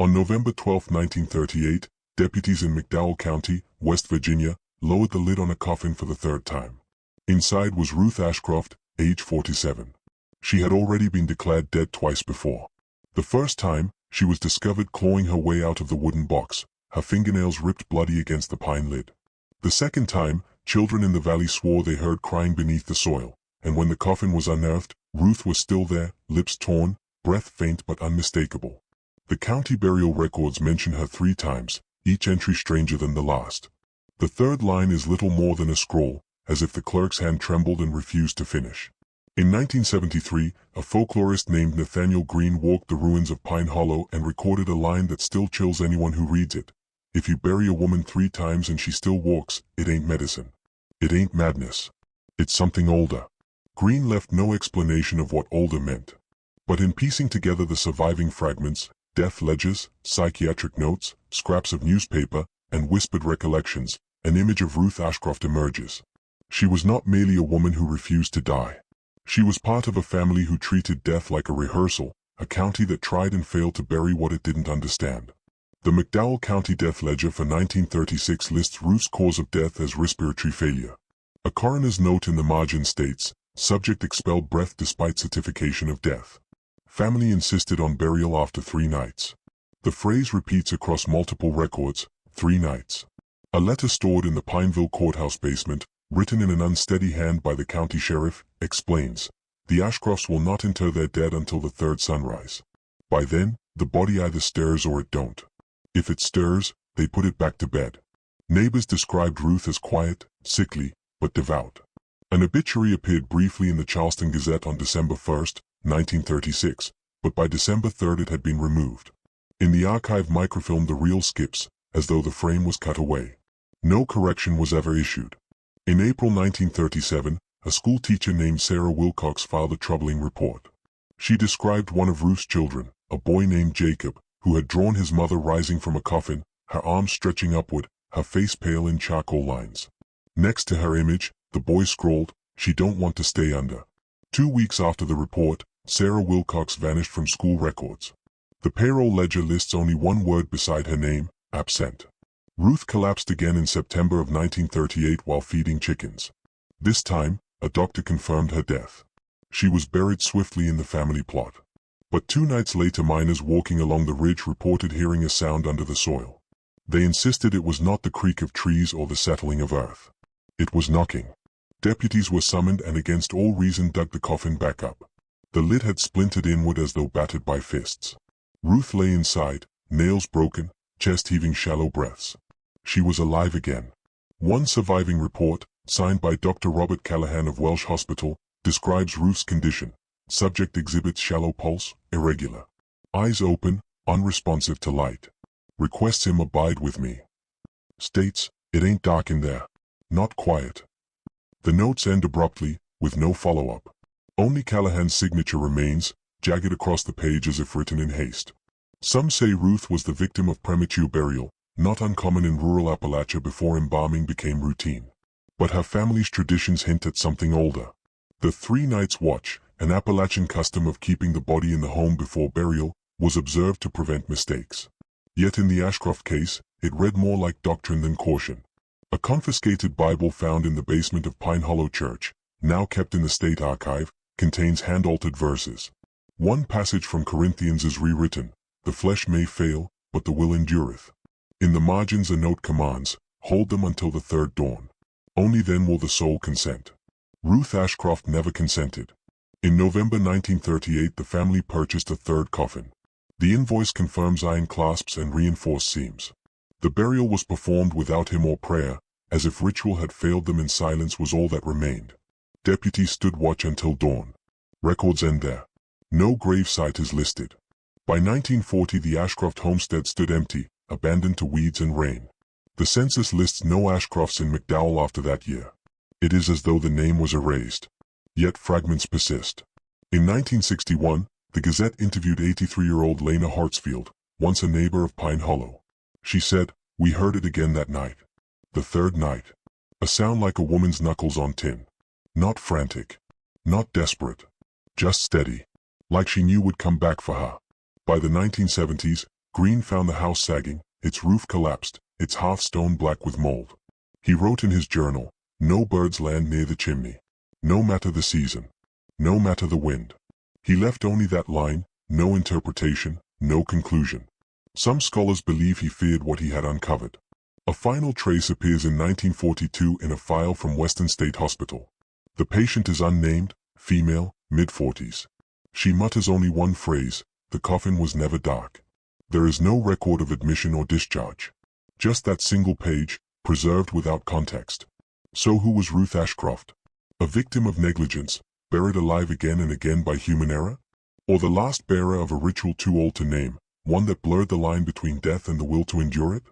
On November 12, 1938, deputies in McDowell County, West Virginia, lowered the lid on a coffin for the third time. Inside was Ruth Ashcroft, age 47. She had already been declared dead twice before. The first time, she was discovered clawing her way out of the wooden box, her fingernails ripped bloody against the pine lid. The second time, children in the valley swore they heard crying beneath the soil, and when the coffin was unearthed, Ruth was still there, lips torn, breath faint but unmistakable. The county burial records mention her 3 times, each entry stranger than the last. The third line is little more than a scroll, as if the clerk's hand trembled and refused to finish. In 1973, a folklorist named Nathaniel Green walked the ruins of Pine Hollow and recorded a line that still chills anyone who reads it. If you bury a woman 3 times and she still walks, it ain't medicine. It ain't madness. It's something older. Green left no explanation of what older meant. But in piecing together the surviving fragments, death ledgers, psychiatric notes, scraps of newspaper, and whispered recollections, an image of Ruth Ashcroft emerges. She was not merely a woman who refused to die. She was part of a family who treated death like a rehearsal, a county that tried and failed to bury what it didn't understand. The McDowell County Death Ledger for 1936 lists Ruth's cause of death as respiratory failure. A coroner's note in the margin states, subject expelled breath despite certification of death. Family insisted on burial after 3 nights. The phrase repeats across multiple records, 3 nights. A letter stored in the Pineville courthouse basement, written in an unsteady hand by the county sheriff, explains, the Ashcrofts will not inter their dead until the 3rd sunrise. By then, the body either stirs or it don't. If it stirs, they put it back to bed. Neighbors described Ruth as quiet, sickly, but devout. An obituary appeared briefly in the Charleston Gazette on December 1, 1936, but by December 3 it had been removed. In the archive microfilm the reel skips, as though the frame was cut away. No correction was ever issued. In April 1937, a school teacher named Sarah Wilcox filed a troubling report. She described one of Ruth's children, a boy named Jacob, who had drawn his mother rising from a coffin, her arms stretching upward, her face pale in charcoal lines. Next to her image, the boy scrawled, "She don't want to stay under." 2 weeks after the report, Sarah Wilcox vanished from school records. The payroll ledger lists only one word beside her name, absent. Ruth collapsed again in September of 1938 while feeding chickens. This time, a doctor confirmed her death. She was buried swiftly in the family plot. But 2 nights later miners walking along the ridge reported hearing a sound under the soil. They insisted it was not the creak of trees or the settling of earth. It was knocking. Deputies were summoned and against all reason dug the coffin back up. The lid had splintered inward as though battered by fists. Ruth lay inside, nails broken, chest heaving shallow breaths. She was alive again. One surviving report, signed by Dr. Robert Callahan of Welsh Hospital, describes Ruth's condition. Subject exhibits shallow pulse, irregular. Eyes open, unresponsive to light. Requests him abide with me. States, it ain't dark in there. Not quiet. The notes end abruptly, with no follow-up. Only Callahan's signature remains, jagged across the page as if written in haste. Some say Ruth was the victim of premature burial, not uncommon in rural Appalachia before embalming became routine. But her family's traditions hint at something older. The 3 nights watch, an Appalachian custom of keeping the body in the home before burial, was observed to prevent mistakes. Yet in the Ashcroft case, it read more like doctrine than caution. A confiscated Bible found in the basement of Pine Hollow Church, now kept in the state archive, contains hand-altered verses. One passage from Corinthians is rewritten, "The flesh may fail, but the will endureth." In the margins a note commands, "Hold them until the 3rd dawn. Only then will the soul consent." Ruth Ashcroft never consented. In November 1938 the family purchased a 3rd coffin. The invoice confirms iron clasps and reinforced seams. The burial was performed without hymn or prayer, as if ritual had failed them and silence was all that remained. Deputies stood watch until dawn. Records end there. No gravesite is listed. By 1940 the Ashcroft homestead stood empty, abandoned to weeds and rain. The census lists no Ashcrofts in McDowell after that year. It is as though the name was erased. Yet fragments persist. In 1961, the Gazette interviewed 83-year-old Lena Hartsfield, once a neighbor of Pine Hollow. She said, "We heard it again that night. The 3rd night. A sound like a woman's knuckles on tin. Not frantic. Not desperate. Just steady. Like she knew would come back for her." By the 1970s, Green found the house sagging, its roof collapsed, its hearthstone black with mold. He wrote in his journal, "No birds land near the chimney. No matter the season. No matter the wind." He left only that line, no interpretation, no conclusion. Some scholars believe he feared what he had uncovered. A final trace appears in 1942 in a file from Western State Hospital. The patient is unnamed, female, mid-40s. She mutters only one phrase, "The coffin was never dark." There is no record of admission or discharge. Just that single page, preserved without context. So who was Ruth Ashcroft? A victim of negligence, buried alive again and again by human error? Or the last bearer of a ritual too old to name, one that blurred the line between death and the will to endure it?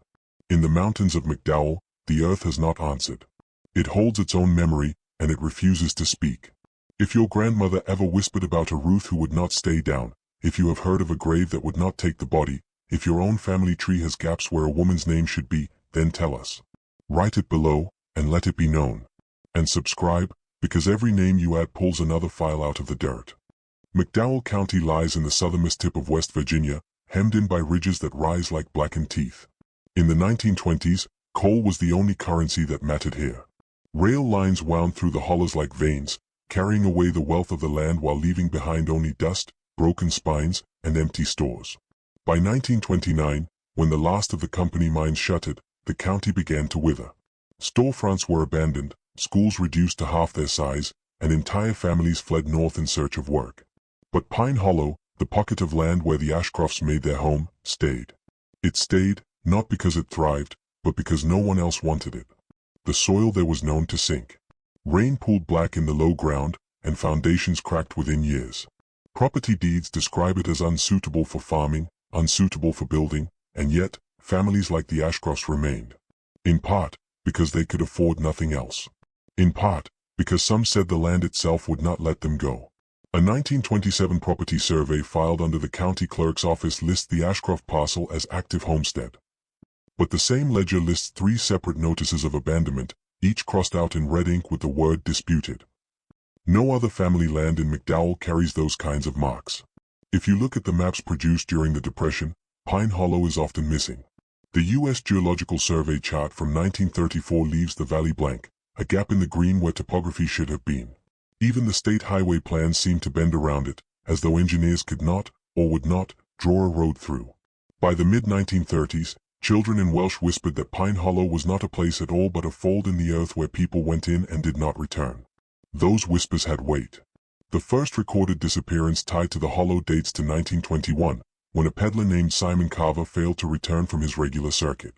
In the mountains of McDowell, the earth has not answered. It holds its own memory, and it refuses to speak. If your grandmother ever whispered about a Ruth who would not stay down, if you have heard of a grave that would not take the body, if your own family tree has gaps where a woman's name should be, then tell us. Write it below, and let it be known. And subscribe, because every name you add pulls another file out of the dirt. McDowell County lies in the southernmost tip of West Virginia, hemmed in by ridges that rise like blackened teeth. In the 1920s, coal was the only currency that mattered here. Rail lines wound through the hollows like veins, carrying away the wealth of the land while leaving behind only dust, broken spines, and empty stores. By 1929, when the last of the company mines shuttered, the county began to wither. Storefronts were abandoned, schools reduced to half their size, and entire families fled north in search of work. But Pine Hollow, the pocket of land where the Ashcrofts made their home, stayed. It stayed, not because it thrived, but because no one else wanted it. The soil there was known to sink. Rain pooled black in the low ground, and foundations cracked within years. Property deeds describe it as unsuitable for farming, unsuitable for building, and yet, families like the Ashcrofts remained. In part, because they could afford nothing else. In part, because some said the land itself would not let them go. A 1927 property survey filed under the county clerk's office lists the Ashcroft parcel as active homestead. But the same ledger lists 3 separate notices of abandonment, each crossed out in red ink with the word disputed. No other family land in McDowell carries those kinds of marks. If you look at the maps produced during the Depression, Pine Hollow is often missing. The U.S. Geological Survey chart from 1934 leaves the valley blank, a gap in the green where topography should have been. Even the state highway plans seem to bend around it, as though engineers could not, or would not, draw a road through. By the mid-1930s, children in Welsh whispered that Pine Hollow was not a place at all but a fold in the earth where people went in and did not return. Those whispers had weight. The first recorded disappearance tied to the hollow dates to 1921, when a peddler named Simon Carver failed to return from his regular circuit.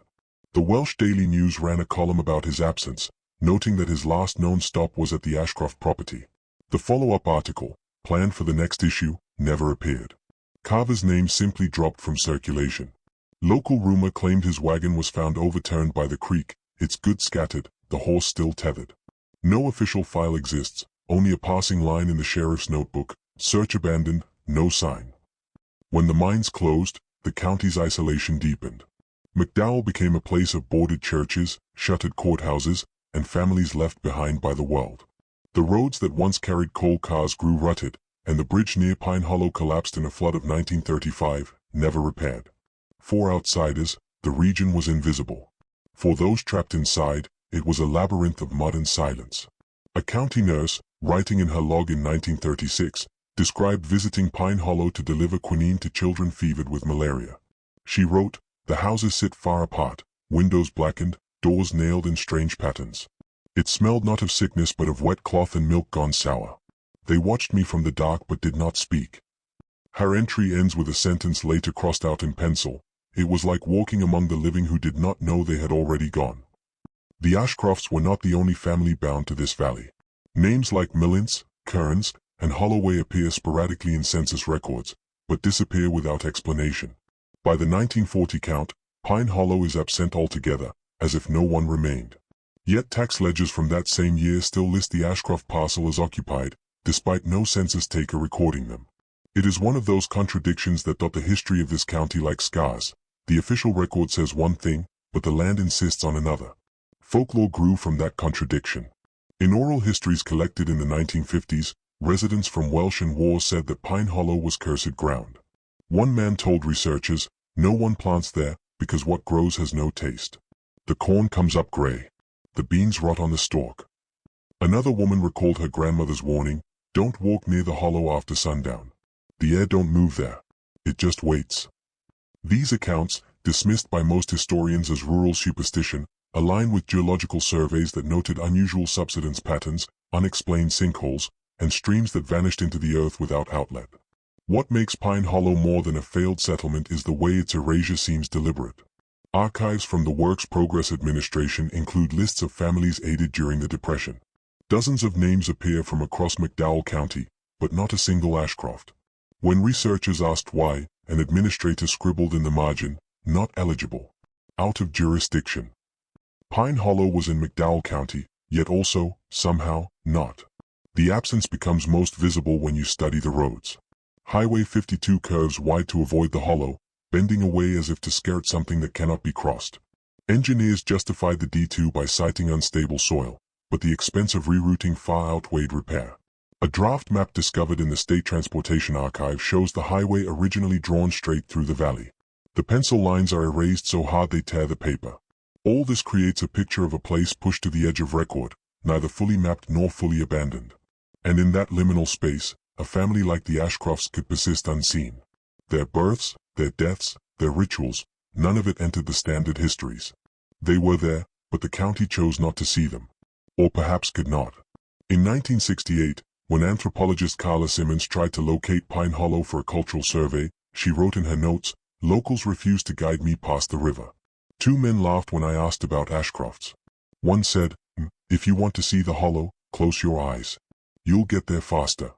The Welsh Daily News ran a column about his absence, noting that his last known stop was at the Ashcroft property. The follow-up article, planned for the next issue, never appeared. Carver's name simply dropped from circulation. Local rumor claimed his wagon was found overturned by the creek, its goods scattered, the horse still tethered. No official file exists, only a passing line in the sheriff's notebook, search abandoned, no sign. When the mines closed, the county's isolation deepened. McDowell became a place of boarded churches, shuttered courthouses, and families left behind by the world. The roads that once carried coal cars grew rutted, and the bridge near Pine Hollow collapsed in a flood of 1935, never repaired. For outsiders, the region was invisible. For those trapped inside, it was a labyrinth of mud and silence. A county nurse, writing in her log in 1936, described visiting Pine Hollow to deliver quinine to children fevered with malaria. She wrote, "The houses sit far apart, windows blackened, doors nailed in strange patterns. It smelled not of sickness but of wet cloth and milk gone sour. They watched me from the dark but did not speak." Her entry ends with a sentence later crossed out in pencil. "It was like walking among the living who did not know they had already gone." The Ashcrofts were not the only family bound to this valley. Names like Millins, Kearns, and Holloway appear sporadically in census records, but disappear without explanation. By the 1940 count, Pine Hollow is absent altogether, as if no one remained. Yet tax ledgers from that same year still list the Ashcroft parcel as occupied, despite no census taker recording them. It is one of those contradictions that dot the history of this county like scars. The official record says one thing, but the land insists on another. Folklore grew from that contradiction. In oral histories collected in the 1950s, residents from Welsh and War said that Pine Hollow was cursed ground. One man told researchers, No one plants there, because what grows has no taste. The corn comes up gray. The beans rot on the stalk. Another woman recalled her grandmother's warning, "Don't walk near the hollow after sundown. The air don't move there. It just waits." These accounts, dismissed by most historians as rural superstition, align with geological surveys that noted unusual subsidence patterns, unexplained sinkholes, and streams that vanished into the earth without outlet. What makes Pine Hollow more than a failed settlement is the way its erasure seems deliberate. Archives from the Works Progress Administration include lists of families aided during the Depression. Dozens of names appear from across McDowell County, but not a single Ashcroft. When researchers asked why, an administrator scribbled in the margin, "Not eligible. Out of jurisdiction." Pine Hollow was in McDowell County, yet also, somehow, not. The absence becomes most visible when you study the roads. Highway 52 curves wide to avoid the hollow, bending away as if to skirt something that cannot be crossed. Engineers justified the D2 by citing unstable soil, but the expense of rerouting far outweighed repair. A draft map discovered in the State Transportation Archive shows the highway originally drawn straight through the valley. The pencil lines are erased so hard they tear the paper. All this creates a picture of a place pushed to the edge of record, neither fully mapped nor fully abandoned. And in that liminal space, a family like the Ashcrofts could persist unseen. Their births, their deaths, their rituals, none of it entered the standard histories. They were there, but the county chose not to see them. Or perhaps could not. In 1968, when anthropologist Carla Simmons tried to locate Pine Hollow for a cultural survey, she wrote in her notes, "Locals refused to guide me past the river." 2 men laughed when I asked about Ashcrofts. One said, "If you want to see the hollow, close your eyes. You'll get there faster."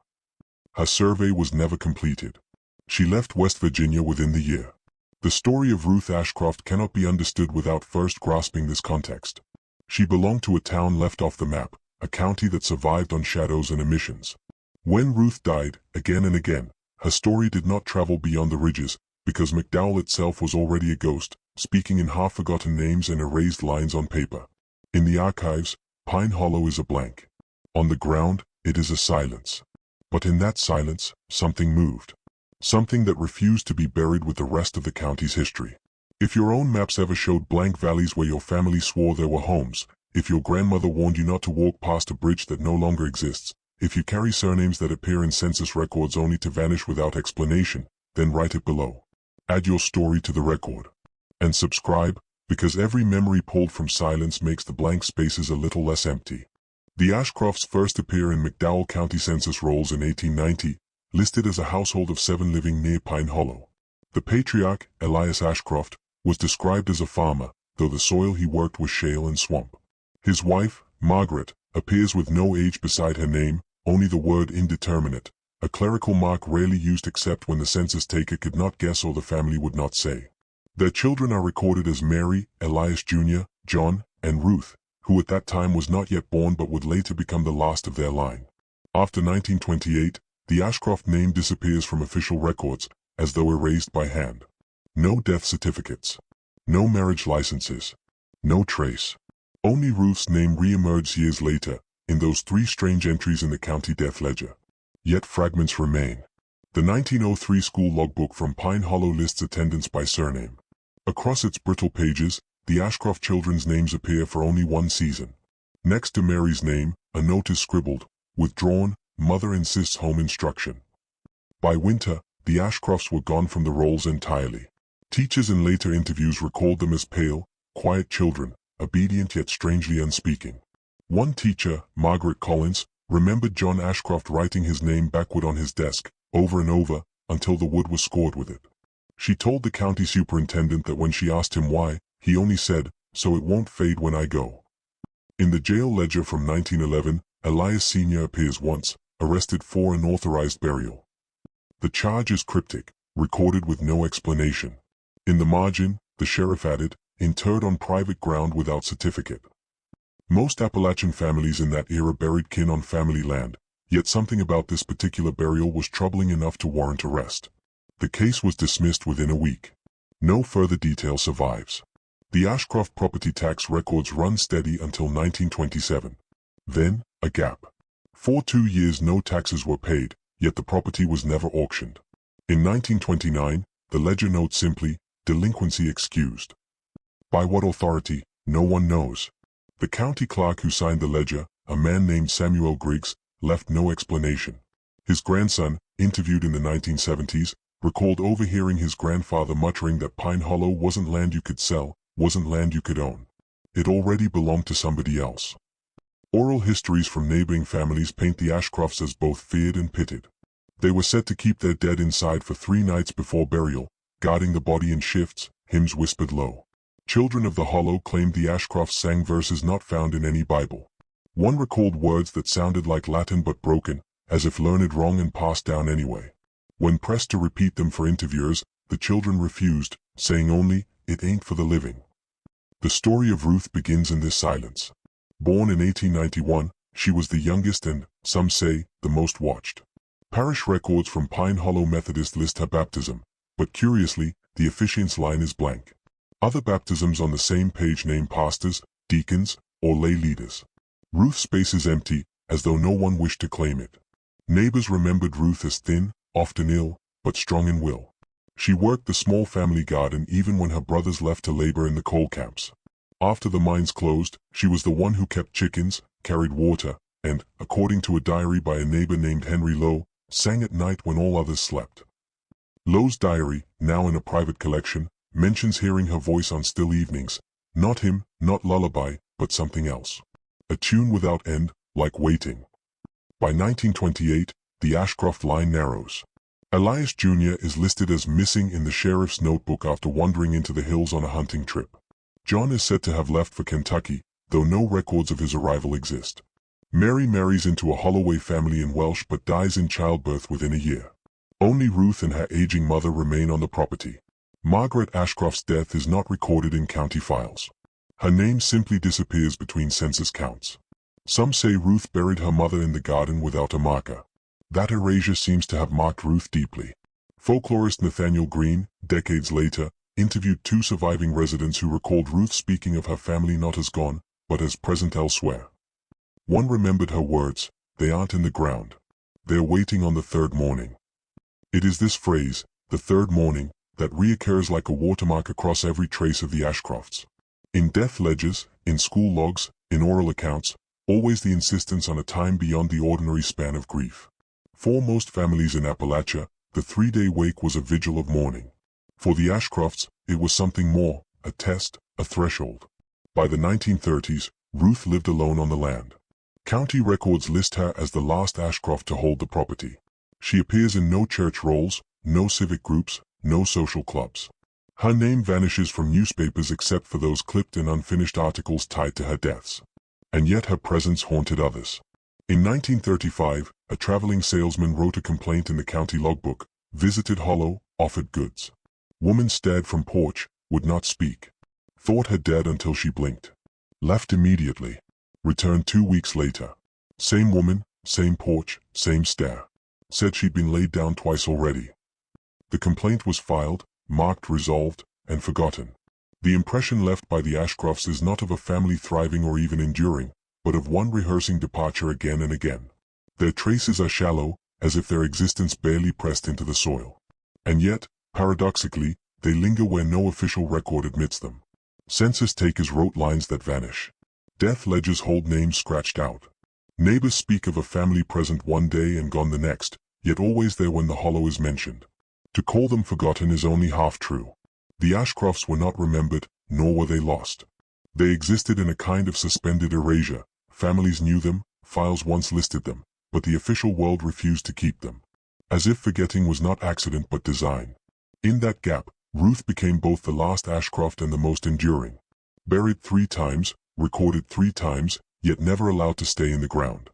Her survey was never completed. She left West Virginia within the year. The story of Ruth Ashcroft cannot be understood without first grasping this context. She belonged to a town left off the map, a county that survived on shadows and omissions. When Ruth died, again and again, her story did not travel beyond the ridges, because McDowell itself was already a ghost, speaking in half-forgotten names and erased lines on paper. In the archives, Pine Hollow is a blank. On the ground, it is a silence. But in that silence, something moved. Something that refused to be buried with the rest of the county's history. If your own maps ever showed blank valleys where your family swore there were homes, if your grandmother warned you not to walk past a bridge that no longer exists, if you carry surnames that appear in census records only to vanish without explanation, then write it below. Add your story to the record. And subscribe, because every memory pulled from silence makes the blank spaces a little less empty. The Ashcrofts first appear in McDowell County census rolls in 1890, listed as a household of 7 living near Pine Hollow. The patriarch, Elias Ashcroft, was described as a farmer, though the soil he worked was shale and swamp. His wife, Margaret, appears with no age beside her name, only the word indeterminate, a clerical mark rarely used except when the census taker could not guess or the family would not say. Their children are recorded as Mary, Elias Jr., John, and Ruth, who at that time was not yet born but would later become the last of their line. After 1928, the Ashcroft name disappears from official records, as though erased by hand. No death certificates. No marriage licenses. No trace. Only Ruth's name re-emerged years later, in those 3 strange entries in the county death ledger. Yet fragments remain. The 1903 school logbook from Pine Hollow lists attendance by surname. Across its brittle pages, the Ashcroft children's names appear for only 1 season. Next to Mary's name, a note is scribbled, "Withdrawn, mother insists home instruction." By winter, the Ashcrofts were gone from the rolls entirely. Teachers in later interviews recalled them as pale, quiet children, obedient yet strangely unspeaking. One teacher, Margaret Collins, remembered John Ashcroft writing his name backward on his desk, over and over, until the wood was scored with it. She told the county superintendent that when she asked him why, he only said, "So it won't fade when I go." In the jail ledger from 1911, Elias Sr. appears once, arrested for unauthorized burial. The charge is cryptic, recorded with no explanation. In the margin, the sheriff added, "Interred on private ground without certificate." Most Appalachian families in that era buried kin on family land, yet something about this particular burial was troubling enough to warrant arrest. The case was dismissed within a week. No further detail survives. The Ashcroft property tax records run steady until 1927. Then, a gap. For 2 years no taxes were paid, yet the property was never auctioned. In 1929, the ledger notes simply, delinquency excused. By what authority, no one knows. The county clerk who signed the ledger, a man named Samuel Griggs, left no explanation. His grandson, interviewed in the 1970s, recalled overhearing his grandfather muttering that Pine Hollow wasn't land you could sell, wasn't land you could own. It already belonged to somebody else. Oral histories from neighboring families paint the Ashcrofts as both feared and pitied. They were said to keep their dead inside for 3 nights before burial, guarding the body in shifts, hymns whispered low. Children of the Hollow claimed the Ashcrofts sang verses not found in any Bible. One recalled words that sounded like Latin but broken, as if learned wrong and passed down anyway. When pressed to repeat them for interviewers, the children refused, saying only, "It ain't for the living." The story of Ruth begins in this silence. Born in 1891, she was the youngest and, some say, the most watched. Parish records from Pine Hollow Methodist list her baptism, but curiously, the officiant's line is blank. Other baptisms on the same page name pastors, deacons, or lay leaders. Ruth's space is empty, as though no one wished to claim it. Neighbors remembered Ruth as thin, often ill, but strong in will. She worked the small family garden even when her brothers left to labor in the coal camps. After the mines closed, she was the one who kept chickens, carried water, and, according to a diary by a neighbor named Henry Lowe, sang at night when all others slept. Lowe's diary, now in a private collection, mentions hearing her voice on still evenings, not hymn, not lullaby, but something else. A tune without end, like waiting. By 1928, the Ashcroft line narrows. Elias Jr. is listed as missing in the sheriff's notebook after wandering into the hills on a hunting trip. John is said to have left for Kentucky, though no records of his arrival exist. Mary marries into a Holloway family in Welsh but dies in childbirth within a year. Only Ruth and her aging mother remain on the property. Margaret Ashcroft's death is not recorded in county files. Her name simply disappears between census counts. Some say Ruth buried her mother in the garden without a marker. That erasure seems to have marked Ruth deeply. Folklorist Nathaniel Green, decades later, interviewed 2 surviving residents who recalled Ruth speaking of her family not as gone, but as present elsewhere. One remembered her words, "They aren't in the ground. They're waiting on the 3rd morning." It is this phrase, the 3rd morning, that reoccurs like a watermark across every trace of the Ashcrofts. In death ledgers, in school logs, in oral accounts, always the insistence on a time beyond the ordinary span of grief. For most families in Appalachia, the 3-day wake was a vigil of mourning. For the Ashcrofts, it was something more, a test, a threshold. By the 1930s, Ruth lived alone on the land. County records list her as the last Ashcroft to hold the property. She appears in no church rolls, no civic groups, no social clubs. Her name vanishes from newspapers except for those clipped and unfinished articles tied to her deaths. And yet her presence haunted others. In 1935, a traveling salesman wrote a complaint in the county logbook, visited Hollow, offered goods. Woman stared from porch, would not speak. Thought her dead until she blinked. Left immediately. Returned 2 weeks later. Same woman, same porch, same stare. Said she'd been laid down twice already. The complaint was filed, marked resolved, and forgotten. The impression left by the Ashcrofts is not of a family thriving or even enduring, but of one rehearsing departure again and again. Their traces are shallow, as if their existence barely pressed into the soil. And yet, paradoxically, they linger where no official record admits them. Census takers wrote lines that vanish. Death ledgers hold names scratched out. Neighbors speak of a family present one day and gone the next, yet always there when the Hollow is mentioned. To call them forgotten is only half true. The Ashcrofts were not remembered, nor were they lost. They existed in a kind of suspended erasure. Families knew them, files once listed them, but the official world refused to keep them. As if forgetting was not accident but design. In that gap, Ruth became both the last Ashcroft and the most enduring. Buried 3 times, recorded 3 times, yet never allowed to stay in the ground.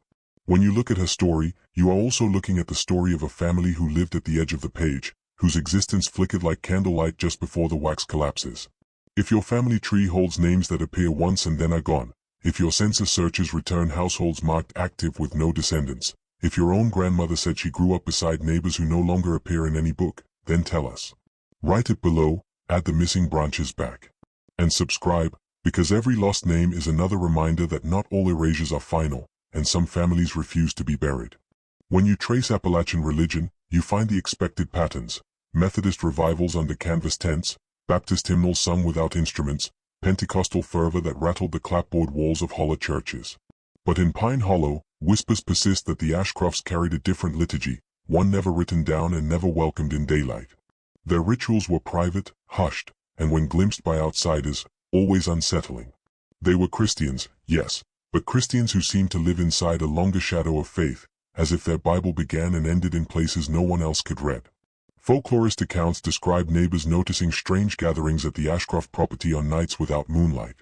When you look at her story, you are also looking at the story of a family who lived at the edge of the page, whose existence flickered like candlelight just before the wax collapses. If your family tree holds names that appear once and then are gone, if your census searches return households marked active with no descendants, if your own grandmother said she grew up beside neighbors who no longer appear in any book, then tell us. Write it below, add the missing branches back. And subscribe, because every lost name is another reminder that not all erasures are final, and some families refuse to be buried. When you trace Appalachian religion, you find the expected patterns: Methodist revivals under canvas tents, Baptist hymnals sung without instruments, Pentecostal fervor that rattled the clapboard walls of hollow churches. But in Pine Hollow, whispers persist that the Ashcrofts carried a different liturgy, one never written down and never welcomed in daylight. Their rituals were private, hushed, and when glimpsed by outsiders, always unsettling. They were Christians, yes, but Christians who seemed to live inside a longer shadow of faith, as if their Bible began and ended in places no one else could read. Folklorist accounts describe neighbors noticing strange gatherings at the Ashcroft property on nights without moonlight.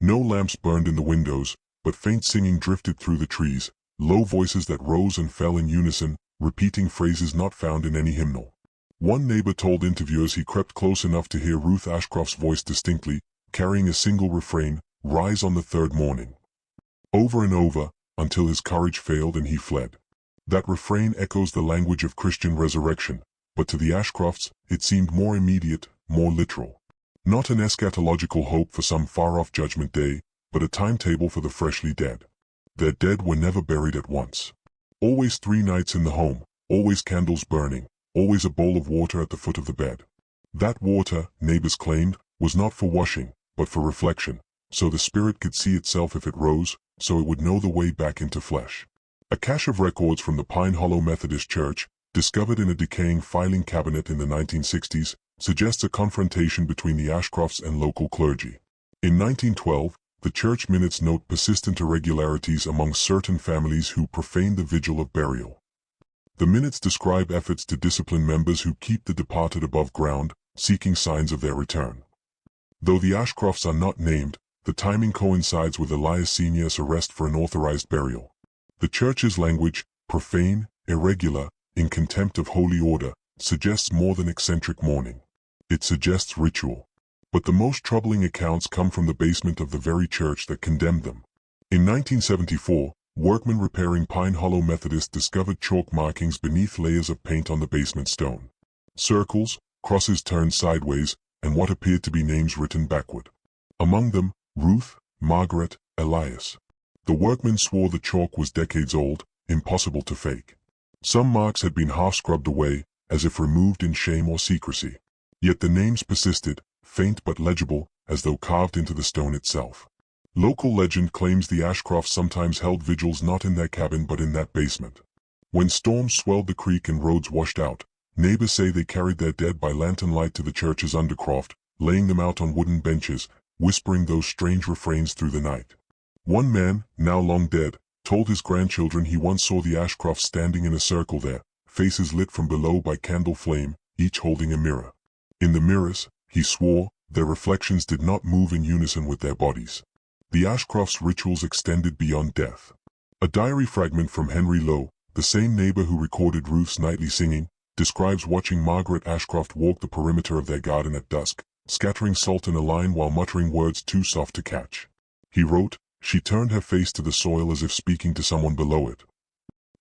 No lamps burned in the windows, but faint singing drifted through the trees, low voices that rose and fell in unison, repeating phrases not found in any hymnal. One neighbor told interviewers he crept close enough to hear Ruth Ashcroft's voice distinctly, carrying a single refrain, "Rise on the third morning." Over and over, until his courage failed and he fled. That refrain echoes the language of Christian resurrection, but to the Ashcrofts, it seemed more immediate, more literal. Not an eschatological hope for some far-off judgment day, but a timetable for the freshly dead. Their dead were never buried at once. Always 3 nights in the home, always candles burning, always a bowl of water at the foot of the bed. That water, neighbors claimed, was not for washing, but for reflection, so the spirit could see itself if it rose, so it would know the way back into flesh. A cache of records from the Pine Hollow Methodist Church, discovered in a decaying filing cabinet in the 1960s, suggests a confrontation between the Ashcrofts and local clergy. In 1912, the church minutes note persistent irregularities among certain families who profaned the vigil of burial. The minutes describe efforts to discipline members who keep the departed above ground, seeking signs of their return. Though the Ashcrofts are not named, the timing coincides with Elias Sr.'s arrest for an authorized burial. The church's language, profane, irregular, in contempt of holy order, suggests more than eccentric mourning. It suggests ritual. But the most troubling accounts come from the basement of the very church that condemned them. In 1974, workmen repairing Pine Hollow Methodist discovered chalk markings beneath layers of paint on the basement stone. Circles, crosses turned sideways, and what appeared to be names written backward. Among them, Ruth, Margaret, Elias. The workmen swore the chalk was decades old, impossible to fake. Some marks had been half scrubbed away, as if removed in shame or secrecy. Yet the names persisted, faint but legible, as though carved into the stone itself. Local legend claims the Ashcrofts sometimes held vigils not in their cabin but in that basement. When storms swelled the creek and roads washed out, neighbors say they carried their dead by lantern light to the church's undercroft, laying them out on wooden benches, whispering those strange refrains through the night. One man, now long dead, told his grandchildren he once saw the Ashcrofts standing in a circle there, faces lit from below by candle flame, each holding a mirror. In the mirrors, he swore, their reflections did not move in unison with their bodies. The Ashcrofts' rituals extended beyond death. A diary fragment from Henry Lowe, the same neighbor who recorded Ruth's nightly singing, describes watching Margaret Ashcroft walk the perimeter of their garden at dusk, scattering salt in a line while muttering words too soft to catch. He wrote, "She turned her face to the soil as if speaking to someone below it."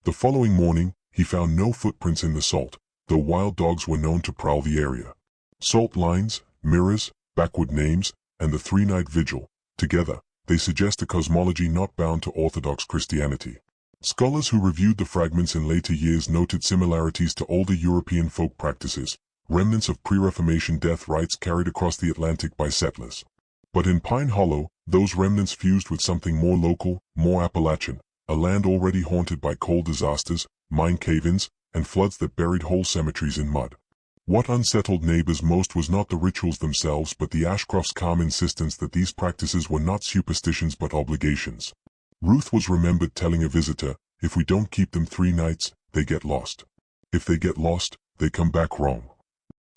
The following morning, he found no footprints in the salt, though wild dogs were known to prowl the area. Salt lines, mirrors, backward names, and the 3-night vigil, together, they suggest a cosmology not bound to Orthodox Christianity. Scholars who reviewed the fragments in later years noted similarities to older European folk practices, remnants of pre-Reformation death rites carried across the Atlantic by settlers. But in Pine Hollow, those remnants fused with something more local, more Appalachian, a land already haunted by coal disasters, mine cave-ins, and floods that buried whole cemeteries in mud. What unsettled neighbors most was not the rituals themselves but the Ashcrofts' calm insistence that these practices were not superstitions but obligations. Ruth was remembered telling a visitor, "If we don't keep them 3 nights, they get lost. If they get lost, they come back wrong."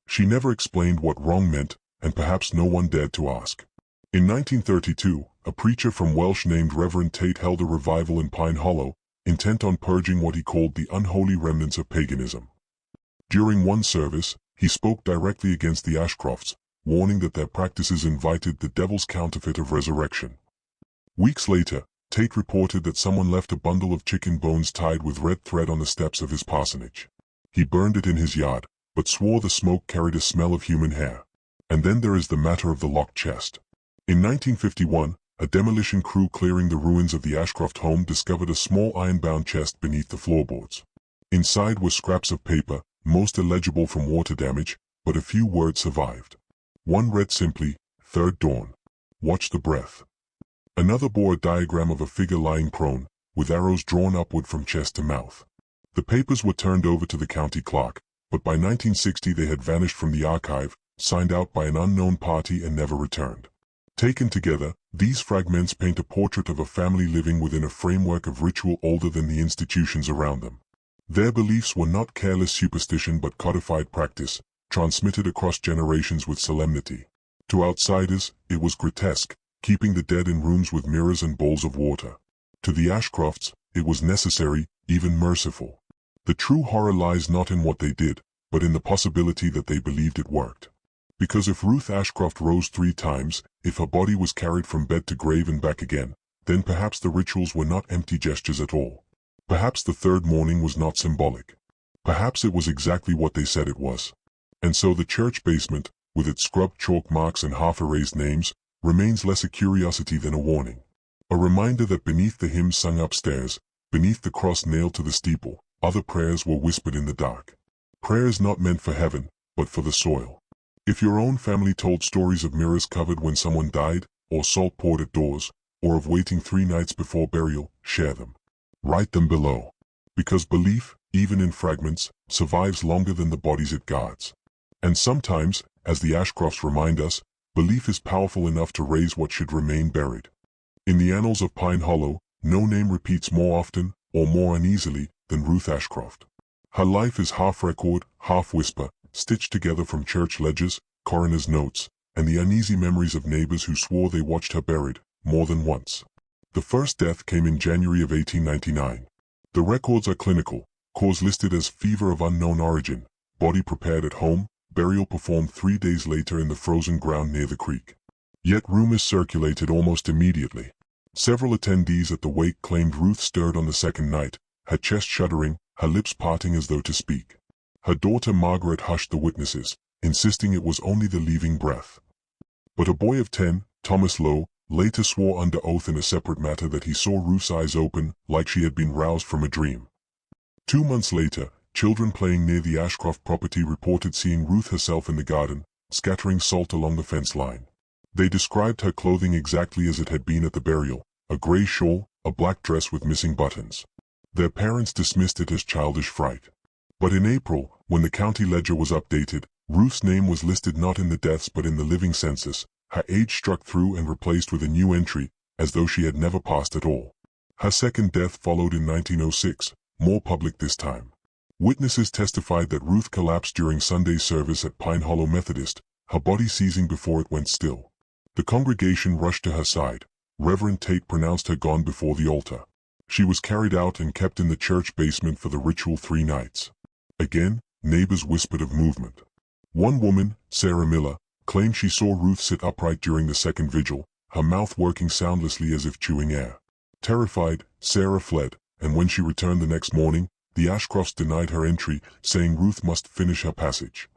She never explained what wrong meant, and perhaps no one dared to ask. In 1932, a preacher from Welsh named Reverend Tate held a revival in Pine Hollow, intent on purging what he called the unholy remnants of paganism. During one service, he spoke directly against the Ashcrofts, warning that their practices invited the devil's counterfeit of resurrection. Weeks later, Tate reported that someone left a bundle of chicken bones tied with red thread on the steps of his parsonage. He burned it in his yard, but swore the smoke carried a smell of human hair. And then there is the matter of the locked chest. In 1951, a demolition crew clearing the ruins of the Ashcroft home discovered a small iron-bound chest beneath the floorboards. Inside were scraps of paper, most illegible from water damage, but a few words survived. One read simply, "Third dawn. Watch the breath." Another bore a diagram of a figure lying prone, with arrows drawn upward from chest to mouth. The papers were turned over to the county clerk, but by 1960 they had vanished from the archive, signed out by an unknown party and never returned. Taken together, these fragments paint a portrait of a family living within a framework of ritual older than the institutions around them. Their beliefs were not careless superstition but codified practice, transmitted across generations with solemnity. To outsiders, it was grotesque, keeping the dead in rooms with mirrors and bowls of water. To the Ashcrofts, it was necessary, even merciful. The true horror lies not in what they did, but in the possibility that they believed it worked. Because if Ruth Ashcroft rose 3 times, if her body was carried from bed to grave and back again, then perhaps the rituals were not empty gestures at all. Perhaps the third morning was not symbolic. Perhaps it was exactly what they said it was. And so the church basement, with its scrubbed chalk marks and half-erased names, remains less a curiosity than a warning. A reminder that beneath the hymns sung upstairs, beneath the cross nailed to the steeple, other prayers were whispered in the dark. Prayers not meant for heaven, but for the soil. If your own family told stories of mirrors covered when someone died, or salt poured at doors, or of waiting 3 nights before burial, share them. Write them below. Because belief, even in fragments, survives longer than the bodies it guards. And sometimes, as the Ashcrofts remind us, belief is powerful enough to raise what should remain buried. In the annals of Pine Hollow, no name repeats more often, or more uneasily, than Ruth Ashcroft. Her life is half record, half whisper, stitched together from church ledgers, coroner's notes, and the uneasy memories of neighbors who swore they watched her buried, more than once. The first death came in January of 1899. The records are clinical, cause listed as fever of unknown origin, body prepared at home, burial performed 3 days later in the frozen ground near the creek. Yet rumors circulated almost immediately. Several attendees at the wake claimed Ruth stirred on the second night, her chest shuddering, her lips parting as though to speak. Her daughter Margaret hushed the witnesses, insisting it was only the leaving breath. But a boy of 10, Thomas Lowe, later swore under oath in a separate matter that he saw Ruth's eyes open, like she had been roused from a dream. 2 months later, children playing near the Ashcroft property reported seeing Ruth herself in the garden, scattering salt along the fence line. They described her clothing exactly as it had been at the burial, a gray shawl, a black dress with missing buttons. Their parents dismissed it as childish fright. But in April, when the county ledger was updated, Ruth's name was listed not in the deaths but in the living census, her age struck through and replaced with a new entry, as though she had never passed at all. Her second death followed in 1906, more public this time. Witnesses testified that Ruth collapsed during Sunday service at Pine Hollow Methodist, her body seizing before it went still. The congregation rushed to her side. Reverend Tate pronounced her gone before the altar. She was carried out and kept in the church basement for the ritual 3 nights. Again, neighbors whispered of movement. One woman, Sarah Miller, claimed she saw Ruth sit upright during the second vigil, her mouth working soundlessly as if chewing air. Terrified, Sarah fled, and when she returned the next morning, the Ashcrofts denied her entry, saying Ruth must finish her passage.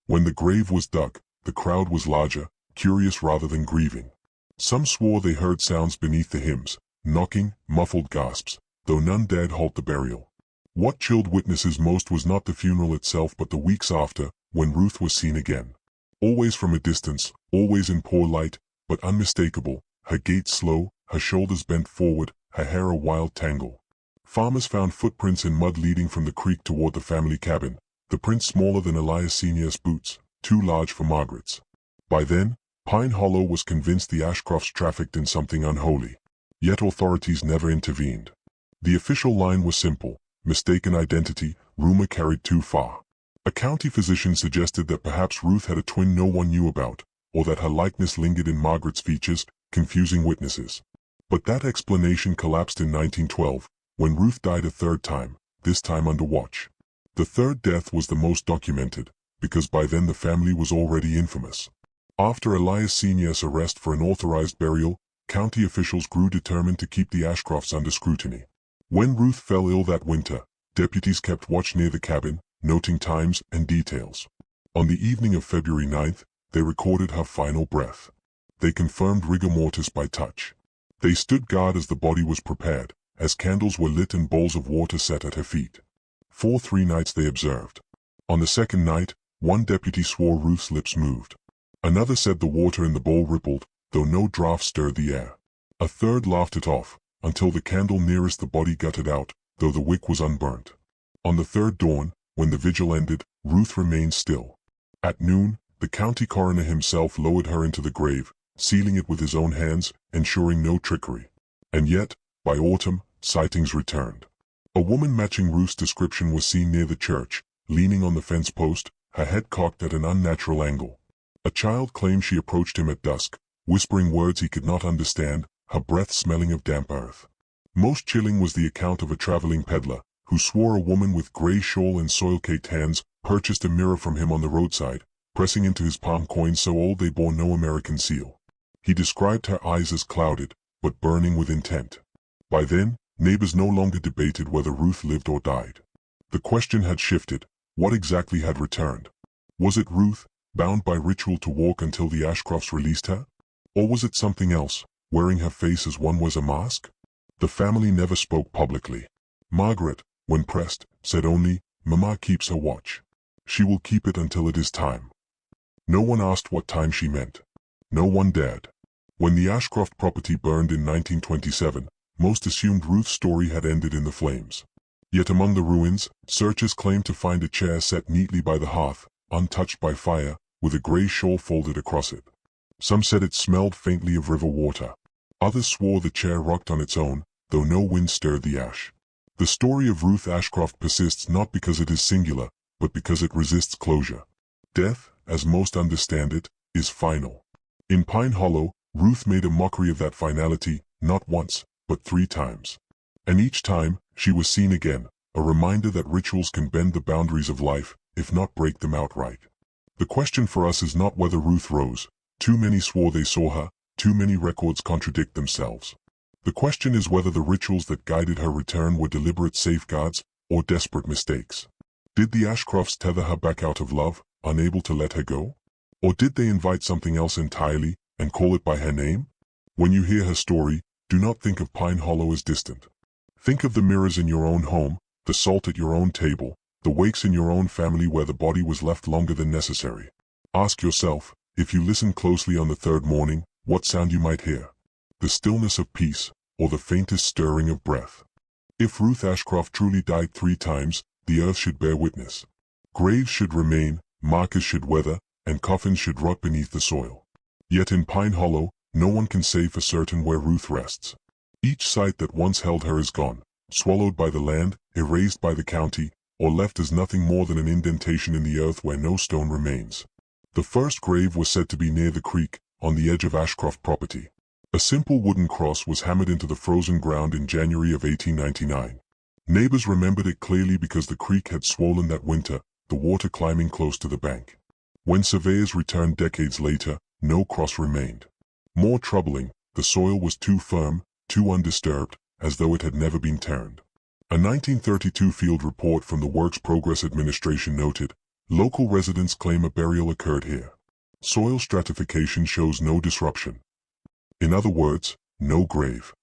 When the grave was dug, the crowd was larger, curious rather than grieving. Some swore they heard sounds beneath the hymns, knocking, muffled gasps, though none dared halt the burial. What chilled witnesses most was not the funeral itself but the weeks after, when Ruth was seen again. Always from a distance, always in poor light, but unmistakable, her gait slow, her shoulders bent forward, her hair a wild tangle. Farmers found footprints in mud leading from the creek toward the family cabin, the prints smaller than Elias Sr.'s boots, too large for Margaret's. By then, Pine Hollow was convinced the Ashcrofts trafficked in something unholy. Yet authorities never intervened. The official line was simple: mistaken identity, rumor carried too far. A county physician suggested that perhaps Ruth had a twin no one knew about, or that her likeness lingered in Margaret's features, confusing witnesses. But that explanation collapsed in 1912, when Ruth died a third time, this time under watch. The third death was the most documented, because by then the family was already infamous. After Elias Sr.'s arrest for an authorized burial, county officials grew determined to keep the Ashcrofts under scrutiny. When Ruth fell ill that winter, deputies kept watch near the cabin, noting times and details. On the evening of February 9th, they recorded her final breath. They confirmed rigor mortis by touch. They stood guard as the body was prepared, as candles were lit and bowls of water set at her feet. For 3 nights they observed. On the second night, one deputy swore Ruth's lips moved. Another said the water in the bowl rippled, though no draught stirred the air. A third laughed it off, until the candle nearest the body guttered out, though the wick was unburnt. On the third dawn, when the vigil ended, Ruth remained still. At noon, the county coroner himself lowered her into the grave, sealing it with his own hands, ensuring no trickery. And yet, by autumn, sightings returned. A woman matching Ruth's description was seen near the church, leaning on the fence post, her head cocked at an unnatural angle. A child claimed she approached him at dusk, whispering words he could not understand, her breath smelling of damp earth. Most chilling was the account of a traveling peddler, who swore a woman with grey shawl and soil-caked hands purchased a mirror from him on the roadside, pressing into his palm coins so old they bore no American seal. He described her eyes as clouded, but burning with intent. By then, neighbors no longer debated whether Ruth lived or died. The question had shifted: what exactly had returned? Was it Ruth, bound by ritual to walk until the Ashcrofts released her? Or was it something else, wearing her face as one wears a mask? The family never spoke publicly. Margaret, when pressed, said only, "Mama keeps her watch. She will keep it until it is time." No one asked what time she meant. No one dared. When the Ashcroft property burned in 1927, most assumed Ruth's story had ended in the flames. Yet among the ruins, searchers claimed to find a chair set neatly by the hearth, untouched by fire, with a grey shawl folded across it. Some said it smelled faintly of river water. Others swore the chair rocked on its own, though no wind stirred the ash. The story of Ruth Ashcroft persists not because it is singular, but because it resists closure. Death, as most understand it, is final. In Pine Hollow, Ruth made a mockery of that finality, not once, but 3 times. And each time, she was seen again, a reminder that rituals can bend the boundaries of life, if not break them outright. The question for us is not whether Ruth rose. Too many swore they saw her, too many records contradict themselves. The question is whether the rituals that guided her return were deliberate safeguards, or desperate mistakes. Did the Ashcrofts tether her back out of love, unable to let her go? Or did they invite something else entirely, and call it by her name? When you hear her story, do not think of Pine Hollow as distant. Think of the mirrors in your own home, the salt at your own table, the wakes in your own family where the body was left longer than necessary. Ask yourself, if you listen closely on the third morning, what sound you might hear. The stillness of peace, or the faintest stirring of breath. If Ruth Ashcroft truly died 3 times, the earth should bear witness. Graves should remain, markers should weather, and coffins should rot beneath the soil. Yet in Pine Hollow, no one can say for certain where Ruth rests. Each site that once held her is gone, swallowed by the land, erased by the county, or left as nothing more than an indentation in the earth where no stone remains. The first grave was said to be near the creek, on the edge of Ashcroft property. A simple wooden cross was hammered into the frozen ground in January of 1899. Neighbors remembered it clearly because the creek had swollen that winter, the water climbing close to the bank. When surveyors returned decades later, no cross remained. More troubling, the soil was too firm, too undisturbed, as though it had never been turned. A 1932 field report from the Works Progress Administration noted, local residents claim a burial occurred here. Soil stratification shows no disruption. In other words, no grave.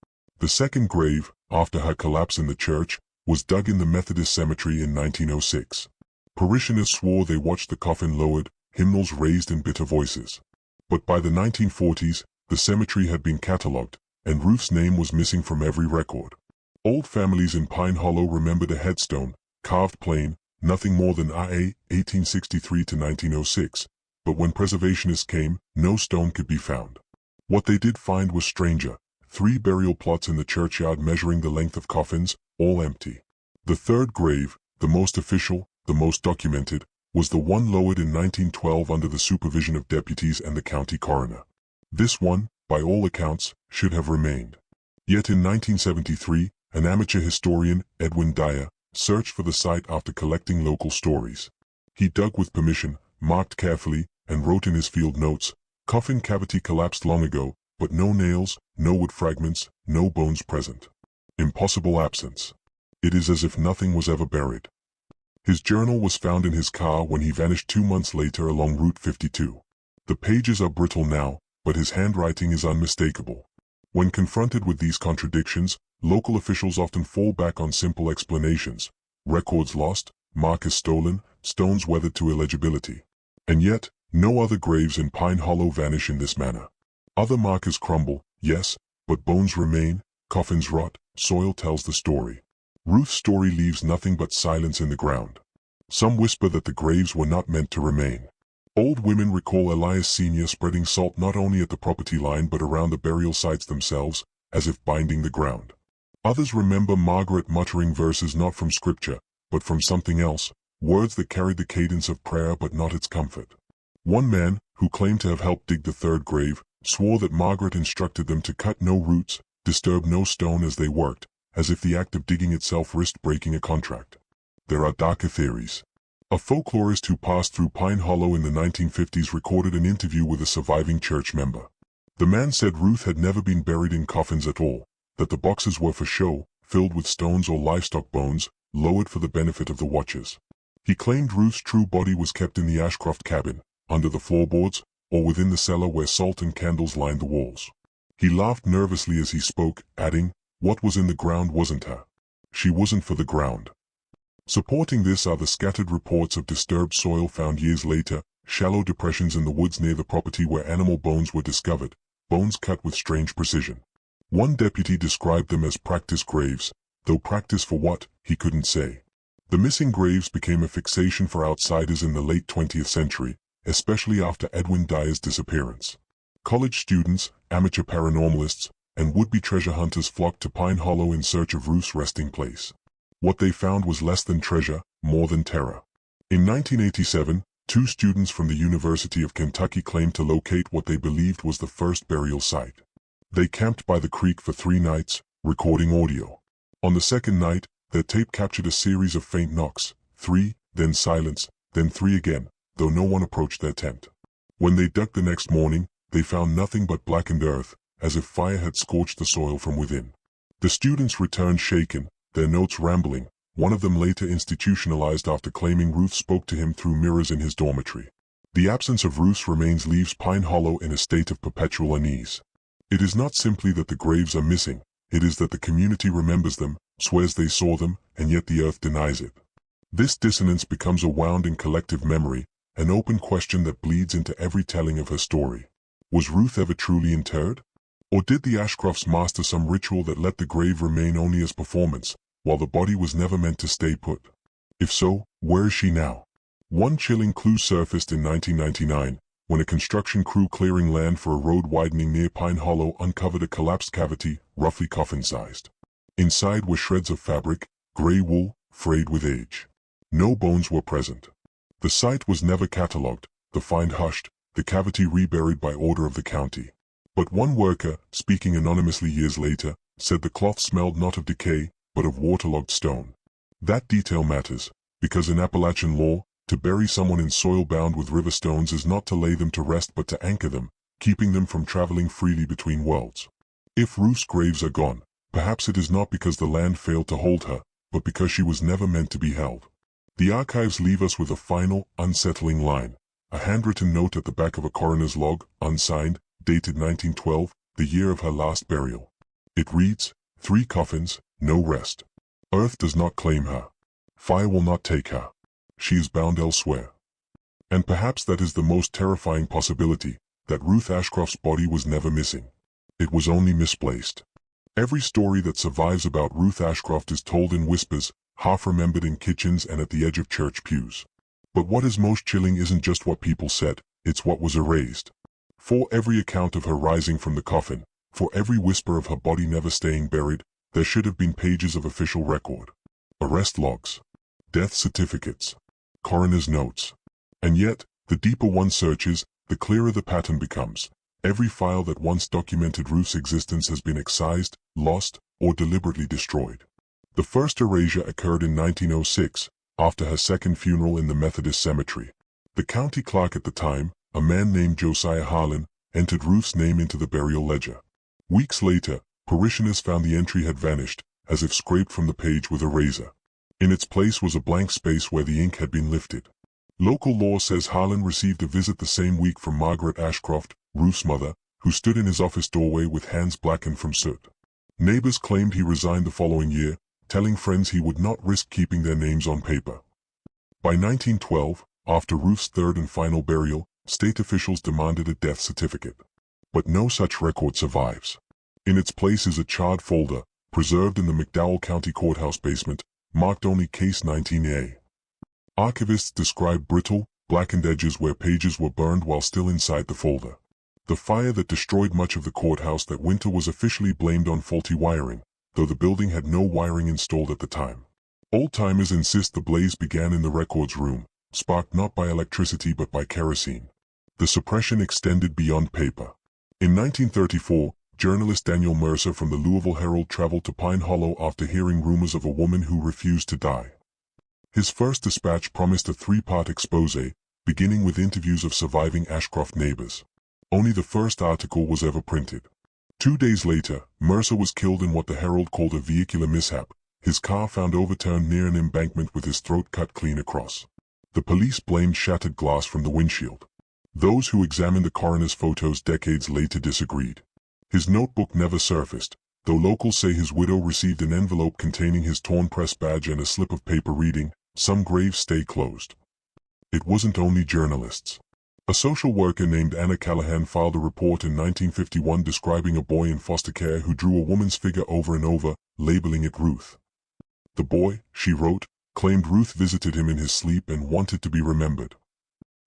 The second grave, after her collapse in the church, was dug in the Methodist cemetery in 1906. Parishioners swore they watched the coffin lowered, hymnals raised in bitter voices. But by the 1940s, the cemetery had been catalogued, and Ruth's name was missing from every record. Old families in Pine Hollow remembered a headstone, carved plain, nothing more than IA 1863 to 1906, but when preservationists came, no stone could be found. What they did find was stranger: 3 burial plots in the churchyard measuring the length of coffins, all empty. The third grave, the most official, the most documented, was the one lowered in 1912 under the supervision of deputies and the county coroner. This one, by all accounts, should have remained. Yet in 1973, an amateur historian, Edwin Dyer, searched for the site after collecting local stories. He dug with permission, marked carefully, and wrote in his field notes, "Coffin cavity collapsed long ago, but no nails, no wood fragments, no bones present. Impossible absence. It is as if nothing was ever buried." His journal was found in his car when he vanished 2 months later along Route 52. The pages are brittle now, but his handwriting is unmistakable. When confronted with these contradictions, local officials often fall back on simple explanations: records lost, markers stolen, stones weathered to illegibility. And yet, No other graves in Pine Hollow vanish in this manner. Other markers crumble, yes, but bones remain, coffins rot, soil tells the story. Ruth's story leaves nothing but silence in the ground. Some whisper that the graves were not meant to remain. Old women recall Elias Sr. spreading salt not only at the property line but around the burial sites themselves, as if binding the ground. Others remember Margaret muttering verses not from scripture, but from something else, words that carried the cadence of prayer but not its comfort. One man, who claimed to have helped dig the third grave, swore that Margaret instructed them to cut no roots, disturb no stone as they worked, as if the act of digging itself risked breaking a contract. There are darker theories. A folklorist who passed through Pine Hollow in the 1950s recorded an interview with a surviving church member. The man said Ruth had never been buried in coffins at all, that the boxes were for show, filled with stones or livestock bones, lowered for the benefit of the watchers. He claimed Ruth's true body was kept in the Ashcroft cabin, under the floorboards, or within the cellar where salt and candles lined the walls. He laughed nervously as he spoke, adding, "What was in the ground wasn't her. She wasn't for the ground." Supporting this are the scattered reports of disturbed soil found years later, shallow depressions in the woods near the property where animal bones were discovered, bones cut with strange precision. One deputy described them as practice graves, though practice for what, he couldn't say. The missing graves became a fixation for outsiders in the late 20th century, especially after Edwin Dyer's disappearance. College students, amateur paranormalists, and would-be treasure hunters flocked to Pine Hollow in search of Ruth's resting place. What they found was less than treasure, more than terror. In 1987, two students from the University of Kentucky claimed to locate what they believed was the first burial site. They camped by the creek for 3 nights, recording audio. On the second night, their tape captured a series of faint knocks, 3, then silence, then 3 again, though no one approached their tent. When they dug the next morning, they found nothing but blackened earth, as if fire had scorched the soil from within. The students returned shaken, their notes rambling. One of them later institutionalized after claiming Ruth spoke to him through mirrors in his dormitory. The absence of Ruth's remains leaves Pine Hollow in a state of perpetual unease. It is not simply that the graves are missing, it is that the community remembers them, swears they saw them, and yet the earth denies it. This dissonance becomes a wound in collective memory, an open question that bleeds into every telling of her story. Was Ruth ever truly interred? Or did the Ashcrofts master some ritual that let the grave remain only as performance, while the body was never meant to stay put? If so, where is she now? One chilling clue surfaced in 1999, when a construction crew clearing land for a road widening near Pine Hollow uncovered a collapsed cavity, roughly coffin-sized. Inside were shreds of fabric, gray wool, frayed with age. No bones were present. The site was never catalogued, the find hushed, the cavity reburied by order of the county. But one worker, speaking anonymously years later, said the cloth smelled not of decay, but of waterlogged stone. That detail matters, because in Appalachian law, to bury someone in soil bound with river stones is not to lay them to rest but to anchor them, keeping them from traveling freely between worlds. If Ruth's graves are gone, perhaps it is not because the land failed to hold her, but because she was never meant to be held. The archives leave us with a final, unsettling line, a handwritten note at the back of a coroner's log, unsigned, dated 1912, the year of her last burial. It reads, 3 coffins, no rest. Earth does not claim her. Fire will not take her. She is bound elsewhere. And perhaps that is the most terrifying possibility, that Ruth Ashcroft's body was never missing. It was only misplaced. Every story that survives about Ruth Ashcroft is told in whispers, half remembered in kitchens and at the edge of church pews. But what is most chilling isn't just what people said, it's what was erased. For every account of her rising from the coffin, for every whisper of her body never staying buried, there should have been pages of official record. Arrest logs, death certificates, coroner's notes. And yet, the deeper one searches, the clearer the pattern becomes. Every file that once documented Ruth's existence has been excised, lost, or deliberately destroyed. The first erasure occurred in 1906, after her second funeral in the Methodist cemetery. The county clerk at the time, a man named Josiah Harlan, entered Ruth's name into the burial ledger. Weeks later, parishioners found the entry had vanished, as if scraped from the page with a razor. In its place was a blank space where the ink had been lifted. Local law says Harlan received a visit the same week from Margaret Ashcroft, Ruth's mother, who stood in his office doorway with hands blackened from soot. Neighbors claimed he resigned the following year, telling friends he would not risk keeping their names on paper. By 1912, after Ruth's third and final burial, State officials demanded a death certificate. But no such record survives. In its place is a charred folder, preserved in the McDowell County Courthouse basement, marked only Case 19A. Archivists describe brittle, blackened edges where pages were burned while still inside the folder. The fire that destroyed much of the courthouse that winter was officially blamed on faulty wiring, though the building had no wiring installed at the time. Old-timers insist the blaze began in the records room, sparked not by electricity but by kerosene. The suppression extended beyond paper. In 1934, journalist Daniel Mercer from the Louisville Herald traveled to Pine Hollow after hearing rumors of a woman who refused to die. His first dispatch promised a three-part expose, beginning with interviews of surviving Ashcroft neighbors. Only the first article was ever printed. 2 days later, Mercer was killed in what the Herald called a vehicular mishap, his car found overturned near an embankment with his throat cut clean across. The police blamed shattered glass from the windshield. Those who examined the coroner's photos decades later disagreed. His notebook never surfaced, though locals say his widow received an envelope containing his torn press badge and a slip of paper reading, "Some graves stay closed." It wasn't only journalists. A social worker named Anna Callahan filed a report in 1951 describing a boy in foster care who drew a woman's figure over and over, labeling it Ruth. The boy, she wrote, claimed Ruth visited him in his sleep and wanted to be remembered.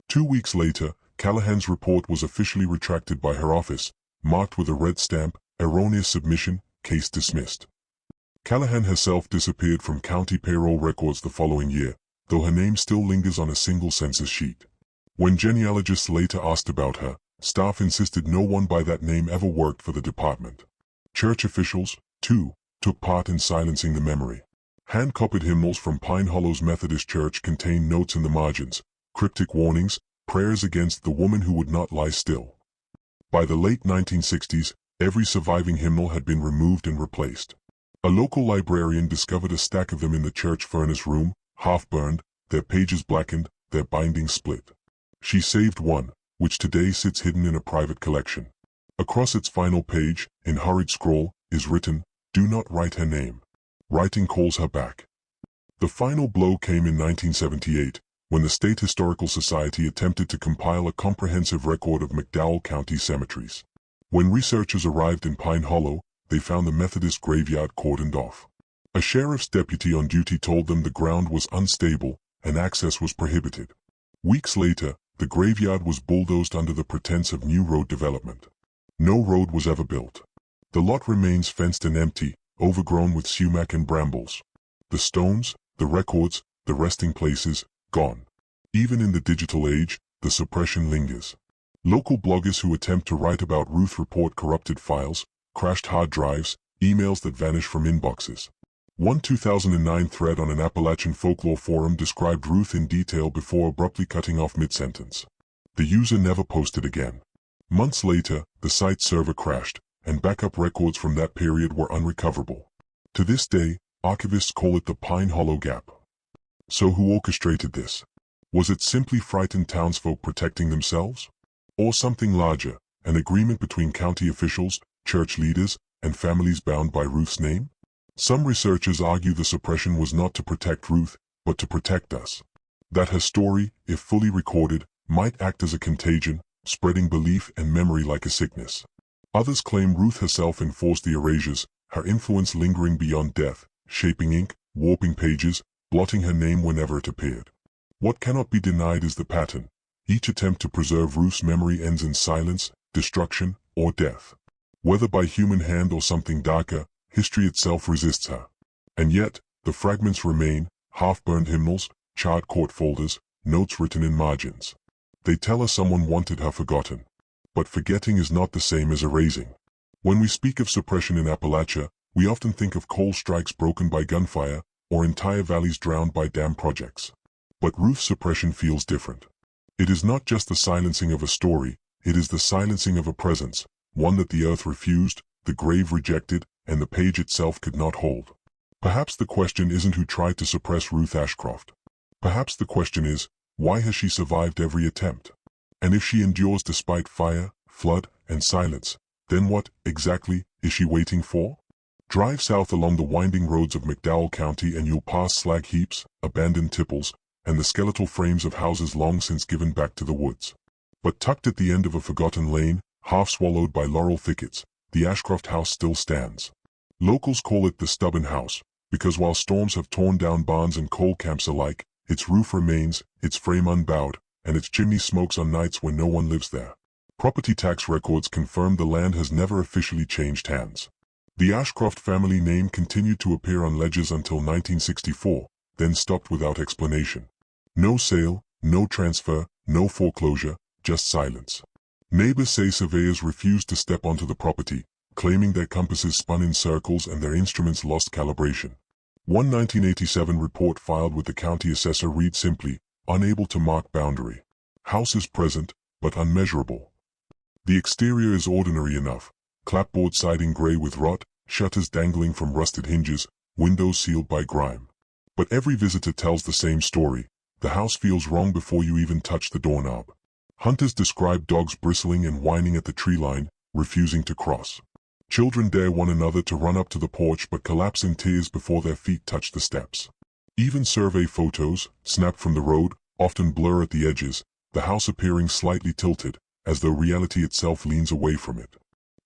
2 weeks later, Callahan's report was officially retracted by her office, marked with a red stamp, "Erroneous submission, case dismissed." Callahan herself disappeared from county payroll records the following year, though her name still lingers on a single census sheet. When genealogists later asked about her, staff insisted no one by that name ever worked for the department. Church officials, too, took part in silencing the memory. Hand-copied hymnals from Pine Hollow's Methodist Church contained notes in the margins, cryptic warnings, prayers against the woman who would not lie still. By the late 1960s, every surviving hymnal had been removed and replaced. A local librarian discovered a stack of them in the church furnace room, half-burned, their pages blackened, their bindings split. She saved one, which today sits hidden in a private collection. Across its final page, in hurried scroll, is written, "Do not write her name." Writing calls her back. The final blow came in 1978, when the State Historical Society attempted to compile a comprehensive record of McDowell County cemeteries. When researchers arrived in Pine Hollow, they found the Methodist graveyard cordoned off. A sheriff's deputy on duty told them the ground was unstable and access was prohibited. Weeks later, the graveyard was bulldozed under the pretense of new road development. No road was ever built. The lot remains fenced and empty, overgrown with sumac and brambles. The stones, the records, the resting places, gone. Even in the digital age, the suppression lingers. Local bloggers who attempt to write about Ruth report corrupted files, crashed hard drives, emails that vanish from inboxes. One 2009 thread on an Appalachian folklore forum described Ruth in detail before abruptly cutting off mid-sentence. The user never posted again. Months later, the site's server crashed, and backup records from that period were unrecoverable. To this day, archivists call it the Pine Hollow Gap. So who orchestrated this? Was it simply frightened townsfolk protecting themselves? Or something larger, an agreement between county officials, church leaders, and families bound by Ruth's name? Some researchers argue the suppression was not to protect Ruth, but to protect us. That her story, if fully recorded, might act as a contagion, spreading belief and memory like a sickness. Others claim Ruth herself enforced the erasures, her influence lingering beyond death, shaping ink, warping pages, blotting her name whenever it appeared. What cannot be denied is the pattern. Each attempt to preserve Ruth's memory ends in silence, destruction, or death. Whether by human hand or something darker, history itself resists her. And yet, the fragments remain, half-burned hymnals, charred court folders, notes written in margins. They tell us someone wanted her forgotten. But forgetting is not the same as erasing. When we speak of suppression in Appalachia, we often think of coal strikes broken by gunfire, or entire valleys drowned by dam projects. But Ruth's suppression feels different. It is not just the silencing of a story, it is the silencing of a presence, one that the earth refused, the grave rejected, and the page itself could not hold. Perhaps the question isn't who tried to suppress Ruth Ashcroft. Perhaps the question is, why has she survived every attempt? And if she endures despite fire, flood, and silence, then what, exactly, is she waiting for? Drive south along the winding roads of McDowell County and you'll pass slag heaps, abandoned tipples, and the skeletal frames of houses long since given back to the woods. But tucked at the end of a forgotten lane, half swallowed by laurel thickets, the Ashcroft house still stands. Locals call it the stubborn house, because while storms have torn down barns and coal camps alike, its roof remains, its frame unbowed, and its chimney smokes on nights when no one lives there. Property tax records confirm the land has never officially changed hands. The Ashcroft family name continued to appear on ledgers until 1964, then stopped without explanation. No sale, no transfer, no foreclosure, just silence. Neighbors say surveyors refused to step onto the property, claiming their compasses spun in circles and their instruments lost calibration. One 1987 report filed with the county assessor reads simply, "Unable to mark boundary. House is present, but unmeasurable." The exterior is ordinary enough, clapboard siding gray with rot, shutters dangling from rusted hinges, windows sealed by grime. But every visitor tells the same story. The house feels wrong before you even touch the doorknob. Hunters describe dogs bristling and whining at the tree line, refusing to cross. Children dare one another to run up to the porch but collapse in tears before their feet touch the steps. Even survey photos, snapped from the road, often blur at the edges, the house appearing slightly tilted, as though reality itself leans away from it.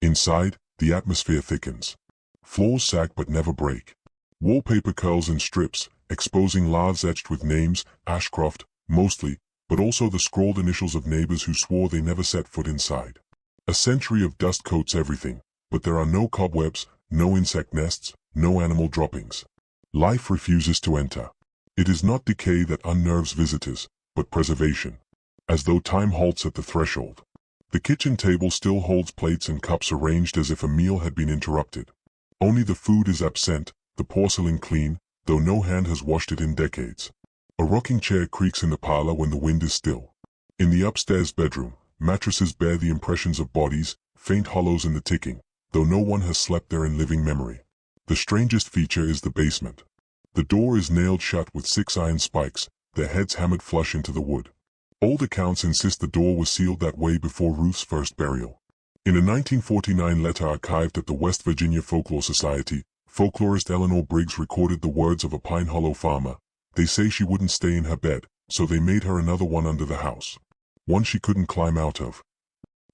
Inside, the atmosphere thickens. Floors sag but never break. Wallpaper curls in strips, exposing laths etched with names, Ashcroft, mostly, but also the scrawled initials of neighbors who swore they never set foot inside. A century of dust coats everything, but there are no cobwebs, no insect nests, no animal droppings. Life refuses to enter. It is not decay that unnerves visitors, but preservation. As though time halts at the threshold. The kitchen table still holds plates and cups arranged as if a meal had been interrupted. Only the food is absent, the porcelain clean, though no hand has washed it in decades. A rocking chair creaks in the parlor when the wind is still. In the upstairs bedroom, mattresses bear the impressions of bodies, faint hollows in the ticking, though no one has slept there in living memory. The strangest feature is the basement. The door is nailed shut with 6 iron spikes, their heads hammered flush into the wood. Old accounts insist the door was sealed that way before Ruth's first burial. In a 1949 letter archived at the West Virginia Folklore Society, folklorist Eleanor Briggs recorded the words of a Pine Hollow farmer. "They say she wouldn't stay in her bed, so they made her another one under the house. One she couldn't climb out of."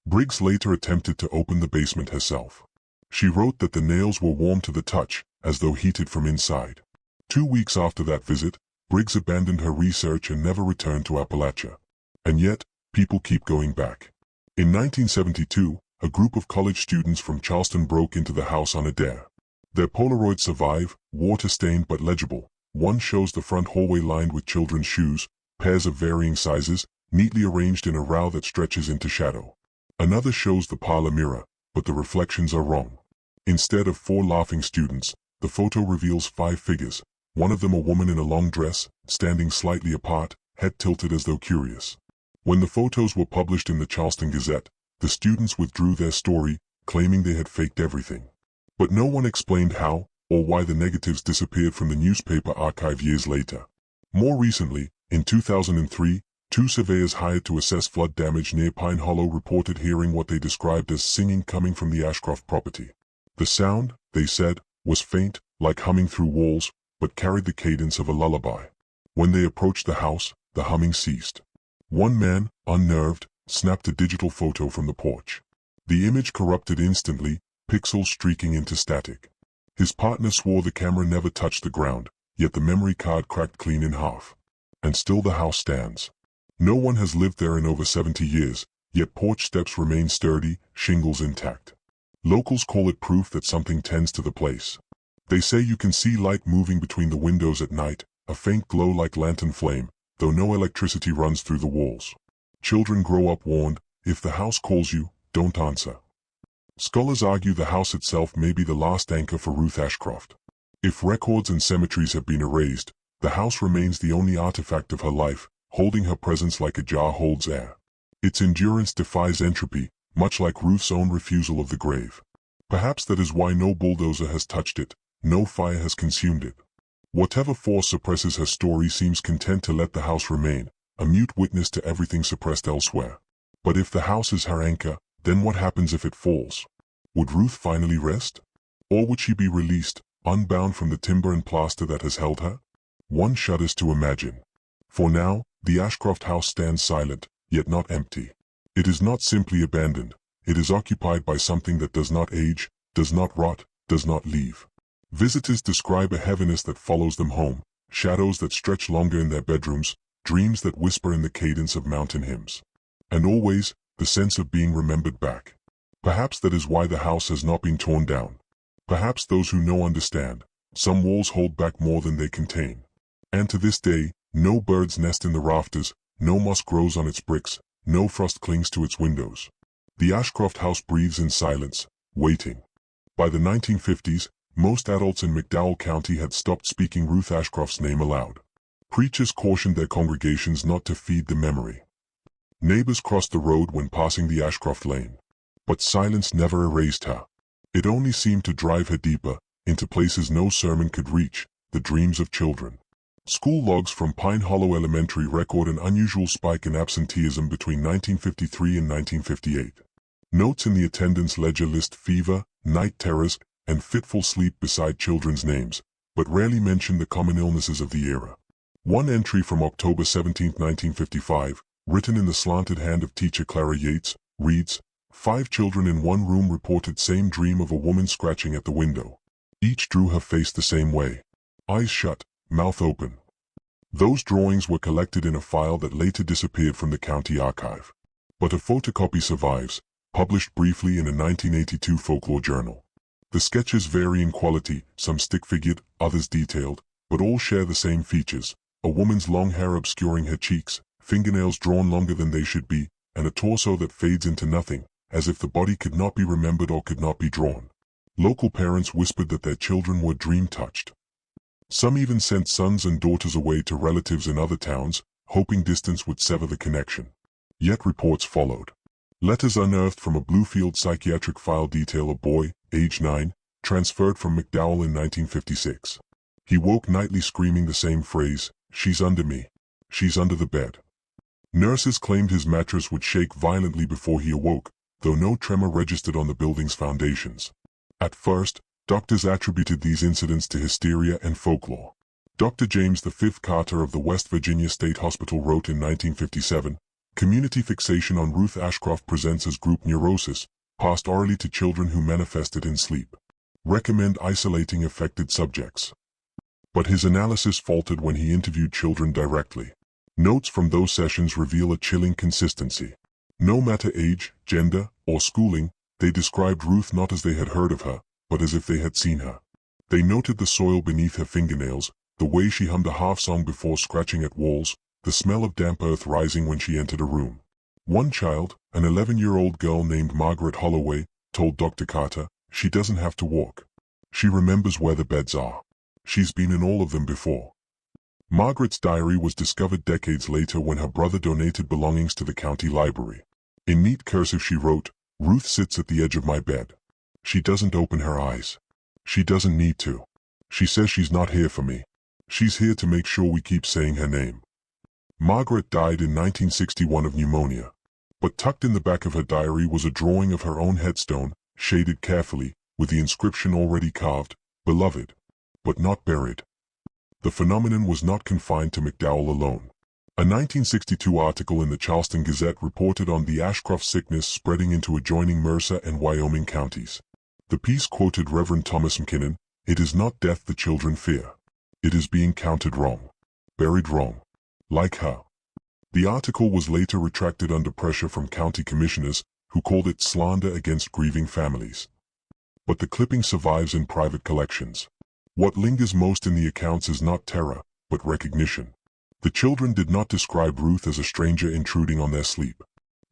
Briggs later attempted to open the basement herself. She wrote that the nails were warm to the touch, as though heated from inside. 2 weeks after that visit, Briggs abandoned her research and never returned to Appalachia. And yet, people keep going back. In 1972, a group of college students from Charleston broke into the house on a dare. Their Polaroids survive, water-stained but legible. One shows the front hallway lined with children's shoes, pairs of varying sizes, neatly arranged in a row that stretches into shadow. Another shows the parlor mirror, but the reflections are wrong. Instead of 4 laughing students, the photo reveals 5 figures, one of them a woman in a long dress, standing slightly apart, head tilted as though curious. When the photos were published in the Charleston Gazette, the students withdrew their story, claiming they had faked everything. But no one explained how, or why the negatives disappeared from the newspaper archive years later. More recently, in 2003, 2 surveyors hired to assess flood damage near Pine Hollow reported hearing what they described as singing coming from the Ashcroft property. The sound, they said, was faint, like humming through walls, but carried the cadence of a lullaby. When they approached the house, the humming ceased. One man, unnerved, snapped a digital photo from the porch. The image corrupted instantly, pixels streaking into static. His partner swore the camera never touched the ground, yet the memory card cracked clean in half. And still the house stands. No one has lived there in over 70 years, yet porch steps remain sturdy, shingles intact. Locals call it proof that something tends to the place. They say you can see light moving between the windows at night, a faint glow like lantern flame, though no electricity runs through the walls. Children grow up warned, if the house calls you, don't answer. Scholars argue the house itself may be the last anchor for Ruth Ashcroft. If records and cemeteries have been erased, the house remains the only artifact of her life, holding her presence like a jar holds air. Its endurance defies entropy, much like Ruth's own refusal of the grave. Perhaps that is why no bulldozer has touched it, no fire has consumed it. Whatever force suppresses her story seems content to let the house remain, a mute witness to everything suppressed elsewhere. But if the house is her anchor, then what happens if it falls? Would Ruth finally rest? Or would she be released, unbound from the timber and plaster that has held her? One shudders to imagine. For now, the Ashcroft house stands silent, yet not empty. It is not simply abandoned, it is occupied by something that does not age, does not rot, does not leave. Visitors describe a heaviness that follows them home, shadows that stretch longer in their bedrooms, dreams that whisper in the cadence of mountain hymns. And always, the sense of being remembered back. Perhaps that is why the house has not been torn down. Perhaps those who know understand. Some walls hold back more than they contain. And to this day, no birds nest in the rafters, no moss grows on its bricks, no frost clings to its windows. The Ashcroft house breathes in silence, waiting. By the 1950s, most adults in McDowell County had stopped speaking Ruth Ashcroft's name aloud. Preachers cautioned their congregations not to feed the memory. Neighbors crossed the road when passing the Ashcroft lane. But silence never erased her. It only seemed to drive her deeper, into places no sermon could reach, the dreams of children. School logs from Pine Hollow Elementary record an unusual spike in absenteeism between 1953 and 1958. Notes in the attendance ledger list fever, night terrors, and fitful sleep beside children's names, but rarely mention the common illnesses of the era. One entry from October 17, 1955, written in the slanted hand of teacher Clara Yates, reads, 5 children in one room reported same dream of a woman scratching at the window. Each drew her face the same way. Eyes shut, mouth open. Those drawings were collected in a file that later disappeared from the county archive. But a photocopy survives, published briefly in a 1982 folklore journal. The sketches vary in quality, some stick-figured, others detailed, but all share the same features: a woman's long hair obscuring her cheeks, fingernails drawn longer than they should be, and a torso that fades into nothing, as if the body could not be remembered or could not be drawn. Local parents whispered that their children were dream-touched. Some even sent sons and daughters away to relatives in other towns, hoping distance would sever the connection. Yet reports followed. Letters unearthed from a Bluefield psychiatric file detail a boy, age 9, transferred from McDowell in 1956. He woke nightly screaming the same phrase, "She's under me. She's under the bed." Nurses claimed his mattress would shake violently before he awoke, though no tremor registered on the building's foundations. At first, doctors attributed these incidents to hysteria and folklore. Dr. James V. Carter of the West Virginia State Hospital wrote in 1957, "Community fixation on Ruth Ashcroft presents as group neurosis, passed orally to children who manifested in sleep. Recommend isolating affected subjects." But his analysis faltered when he interviewed children directly. Notes from those sessions reveal a chilling consistency. No matter age, gender, or schooling, they described Ruth not as they had heard of her, but as if they had seen her. They noted the soil beneath her fingernails, the way she hummed a half-song before scratching at walls, the smell of damp earth rising when she entered a room. One child, an 11-year-old girl named Margaret Holloway, told Dr. Carter, "She doesn't have to walk. She remembers where the beds are. She's been in all of them before." Margaret's diary was discovered decades later when her brother donated belongings to the county library. In neat cursive she wrote, "Ruth sits at the edge of my bed. She doesn't open her eyes. She doesn't need to. She says she's not here for me. She's here to make sure we keep saying her name." Margaret died in 1961 of pneumonia. But tucked in the back of her diary was a drawing of her own headstone, shaded carefully, with the inscription already carved, "Beloved, but not buried." The phenomenon was not confined to McDowell alone. A 1962 article in the Charleston Gazette reported on the Ashcroft sickness spreading into adjoining Mercer and Wyoming counties. The piece quoted Reverend Thomas McKinnon, "It is not death the children fear. It is being counted wrong. Buried wrong. Like her." The article was later retracted under pressure from county commissioners, who called it slander against grieving families. But the clipping survives in private collections. What lingers most in the accounts is not terror, but recognition. The children did not describe Ruth as a stranger intruding on their sleep.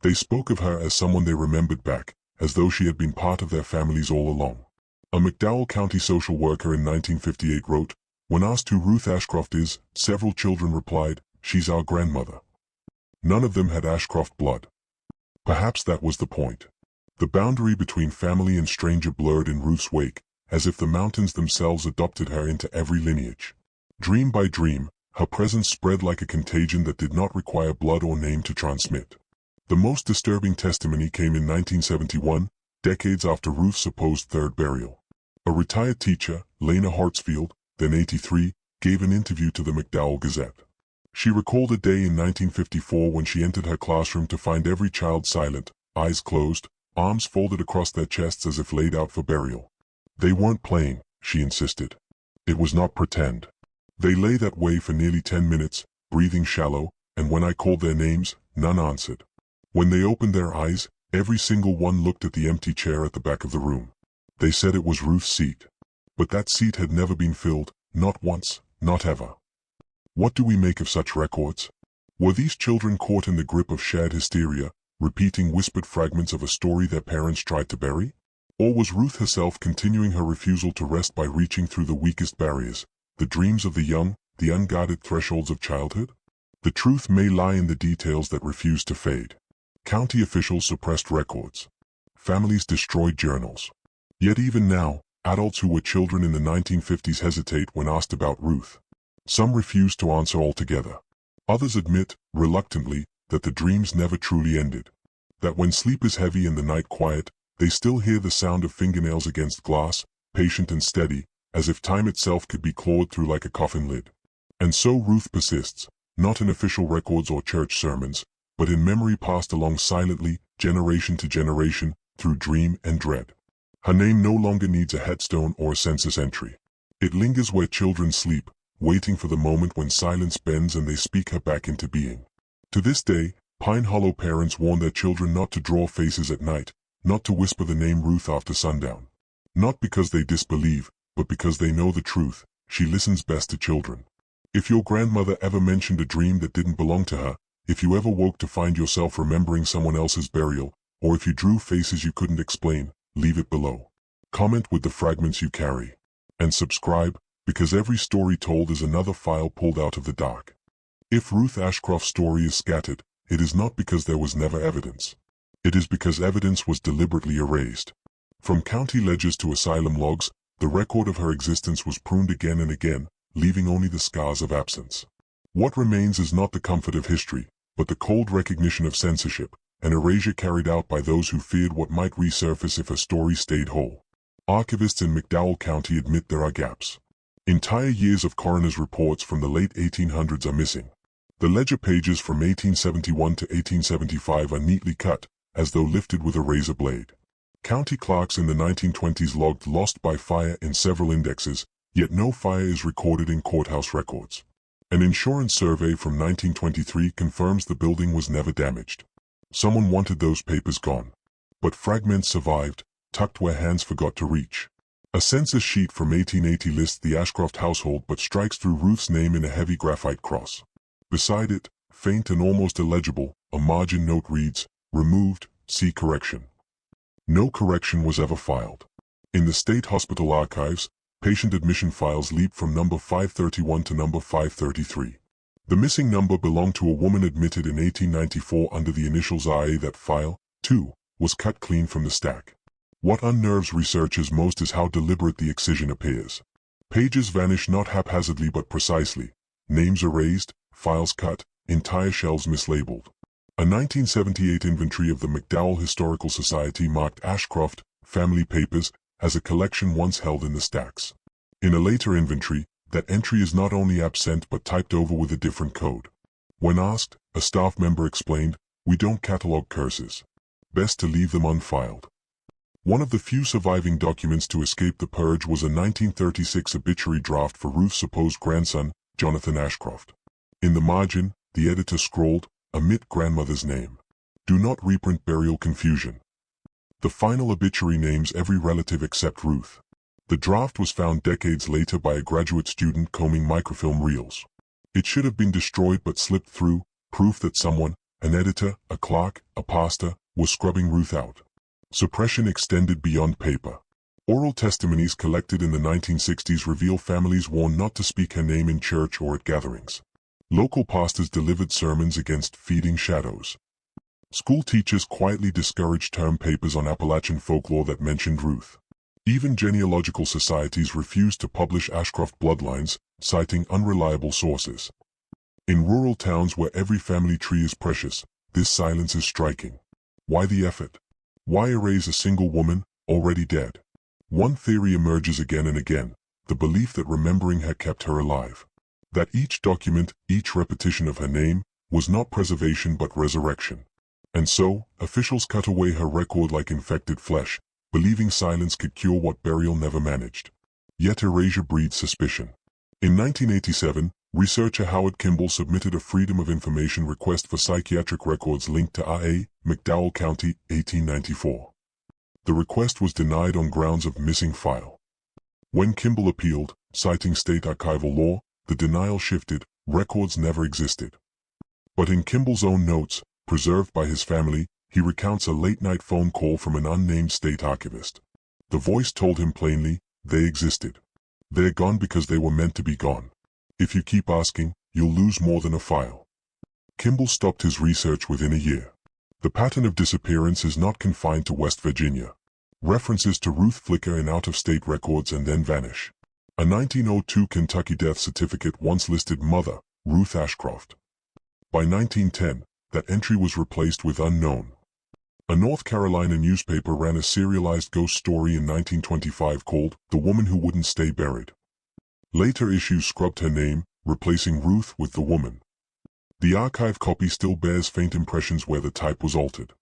They spoke of her as someone they remembered back, as though she had been part of their families all along. A McDowell County social worker in 1958 wrote, "When asked who Ruth Ashcroft is, several children replied, 'She's our grandmother.' None of them had Ashcroft blood. Perhaps that was the point. The boundary between family and stranger blurred in Ruth's wake, as if the mountains themselves adopted her into every lineage. Dream by dream, her presence spread like a contagion that did not require blood or name to transmit. The most disturbing testimony came in 1971, decades after Ruth's supposed third burial. A retired teacher, Lena Hartsfield, then 83, gave an interview to the McDowell Gazette. She recalled a day in 1954 when she entered her classroom to find every child silent, eyes closed, arms folded across their chests as if laid out for burial. They weren't playing, she insisted. It was not pretend. They lay that way for nearly 10 minutes, breathing shallow, and when I called their names, none answered. When they opened their eyes, every single one looked at the empty chair at the back of the room. They said it was Ruth's seat. But that seat had never been filled, not once, not ever. What do we make of such records? Were these children caught in the grip of shared hysteria, repeating whispered fragments of a story their parents tried to bury? Or was Ruth herself continuing her refusal to rest by reaching through the weakest barriers, the dreams of the young, the unguarded thresholds of childhood? The truth may lie in the details that refuse to fade. County officials suppressed records. Families destroyed journals. Yet even now, adults who were children in the 1950s hesitate when asked about Ruth. Some refuse to answer altogether. Others admit, reluctantly, that the dreams never truly ended. That when sleep is heavy and the night quiet, they still hear the sound of fingernails against glass, patient and steady, as if time itself could be clawed through like a coffin lid. And so Ruth persists, not in official records or church sermons, but in memory passed along silently, generation to generation, through dream and dread. Her name no longer needs a headstone or a census entry. It lingers where children sleep, waiting for the moment when silence bends and they speak her back into being. To this day, Pine Hollow parents warn their children not to draw faces at night, not to whisper the name Ruth after sundown. Not because they disbelieve, but because they know the truth. She listens best to children. If your grandmother ever mentioned a dream that didn't belong to her, if you ever woke to find yourself remembering someone else's burial, or if you drew faces you couldn't explain, leave it below. Comment with the fragments you carry. And subscribe, because every story told is another file pulled out of the dark. If Ruth Ashcroft's story is scattered, it is not because there was never evidence. It is because evidence was deliberately erased. From county ledgers to asylum logs, the record of her existence was pruned again and again, leaving only the scars of absence. What remains is not the comfort of history, but the cold recognition of censorship, an erasure carried out by those who feared what might resurface if a story stayed whole. Archivists in McDowell County admit there are gaps. Entire years of coroner's reports from the late 1800s are missing. The ledger pages from 1871 to 1875 are neatly cut, as though lifted with a razor blade. County clerks in the 1920s logged lost by fire in several indexes, yet no fire is recorded in courthouse records. An insurance survey from 1923 confirms the building was never damaged. Someone wanted those papers gone. But fragments survived, tucked where hands forgot to reach. A census sheet from 1880 lists the Ashcroft household but strikes through Ruth's name in a heavy graphite cross. Beside it, faint and almost illegible, a margin note reads, "Removed, see correction." No correction was ever filed. In the state hospital archives, patient admission files leap from number 531 to number 533. The missing number belonged to a woman admitted in 1894 under the initials IA. That file, too, was cut clean from the stack. What unnerves researchers most is how deliberate the excision appears. Pages vanish not haphazardly but precisely. Names erased, files cut, entire shelves mislabeled. A 1978 inventory of the McDowell Historical Society marked Ashcroft family papers as a collection once held in the stacks. In a later inventory, that entry is not only absent but typed over with a different code. When asked, a staff member explained, "We don't catalog curses. Best to leave them unfiled." One of the few surviving documents to escape the purge was a 1936 obituary draft for Ruth's supposed grandson, Jonathan Ashcroft. In the margin, the editor scrolled, "Omit grandmother's name. Do not reprint burial confusion." The final obituary names every relative except Ruth. The draft was found decades later by a graduate student combing microfilm reels. It should have been destroyed but slipped through, proof that someone, an editor, a clerk, a pastor, was scrubbing Ruth out. Suppression extended beyond paper. Oral testimonies collected in the 1960s reveal families warned not to speak her name in church or at gatherings. Local pastors delivered sermons against feeding shadows. School teachers quietly discouraged term papers on Appalachian folklore that mentioned Ruth. Even genealogical societies refused to publish Ashcroft bloodlines, citing unreliable sources. In rural towns where every family tree is precious, this silence is striking. Why the effort? Why erase a single woman, already dead? One theory emerges again and again, the belief that remembering her kept her alive. That each document, each repetition of her name, was not preservation but resurrection. And so, officials cut away her record like infected flesh, believing silence could cure what burial never managed. Yet erasure breeds suspicion. In 1987, researcher Howard Kimball submitted a Freedom of Information request for psychiatric records linked to I.A., McDowell County, 1894. The request was denied on grounds of missing file. When Kimball appealed, citing state archival law, the denial shifted, records never existed. But in Kimball's own notes, preserved by his family, he recounts a late-night phone call from an unnamed state archivist. The voice told him plainly, they existed. They're gone because they were meant to be gone. If you keep asking, you'll lose more than a file. Kimball stopped his research within a year. The pattern of disappearance is not confined to West Virginia. References to Ruth flicker in out-of-state records and then vanish. A 1902 Kentucky death certificate once listed mother, Ruth Ashcroft. By 1910, that entry was replaced with unknown. A North Carolina newspaper ran a serialized ghost story in 1925 called The Woman Who Wouldn't Stay Buried. Later issues scrubbed her name, replacing Ruth with the woman. The archive copy still bears faint impressions where the type was altered.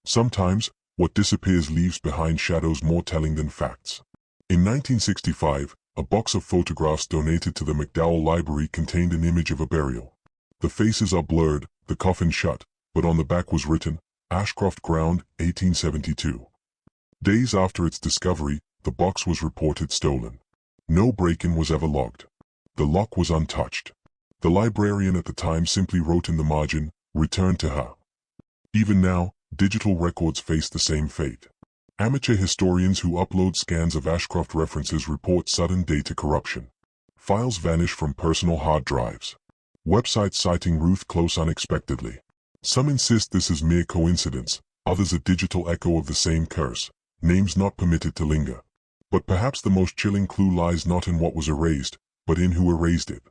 Sometimes, what disappears leaves behind shadows more telling than facts. In 1965, a box of photographs donated to the McDowell Library contained an image of a burial. The faces are blurred, the coffin shut, but on the back was written, Ashcroft Ground, 1872. Days after its discovery, the box was reported stolen. No break-in was ever logged. The lock was untouched. The librarian at the time simply wrote in the margin, returned to her. Even now, digital records face the same fate. Amateur historians who upload scans of Ashcroft references report sudden data corruption. Files vanish from personal hard drives. Websites citing Ruth close unexpectedly. Some insist this is mere coincidence, others a digital echo of the same curse, names not permitted to linger. But perhaps the most chilling clue lies not in what was erased, but in who erased it.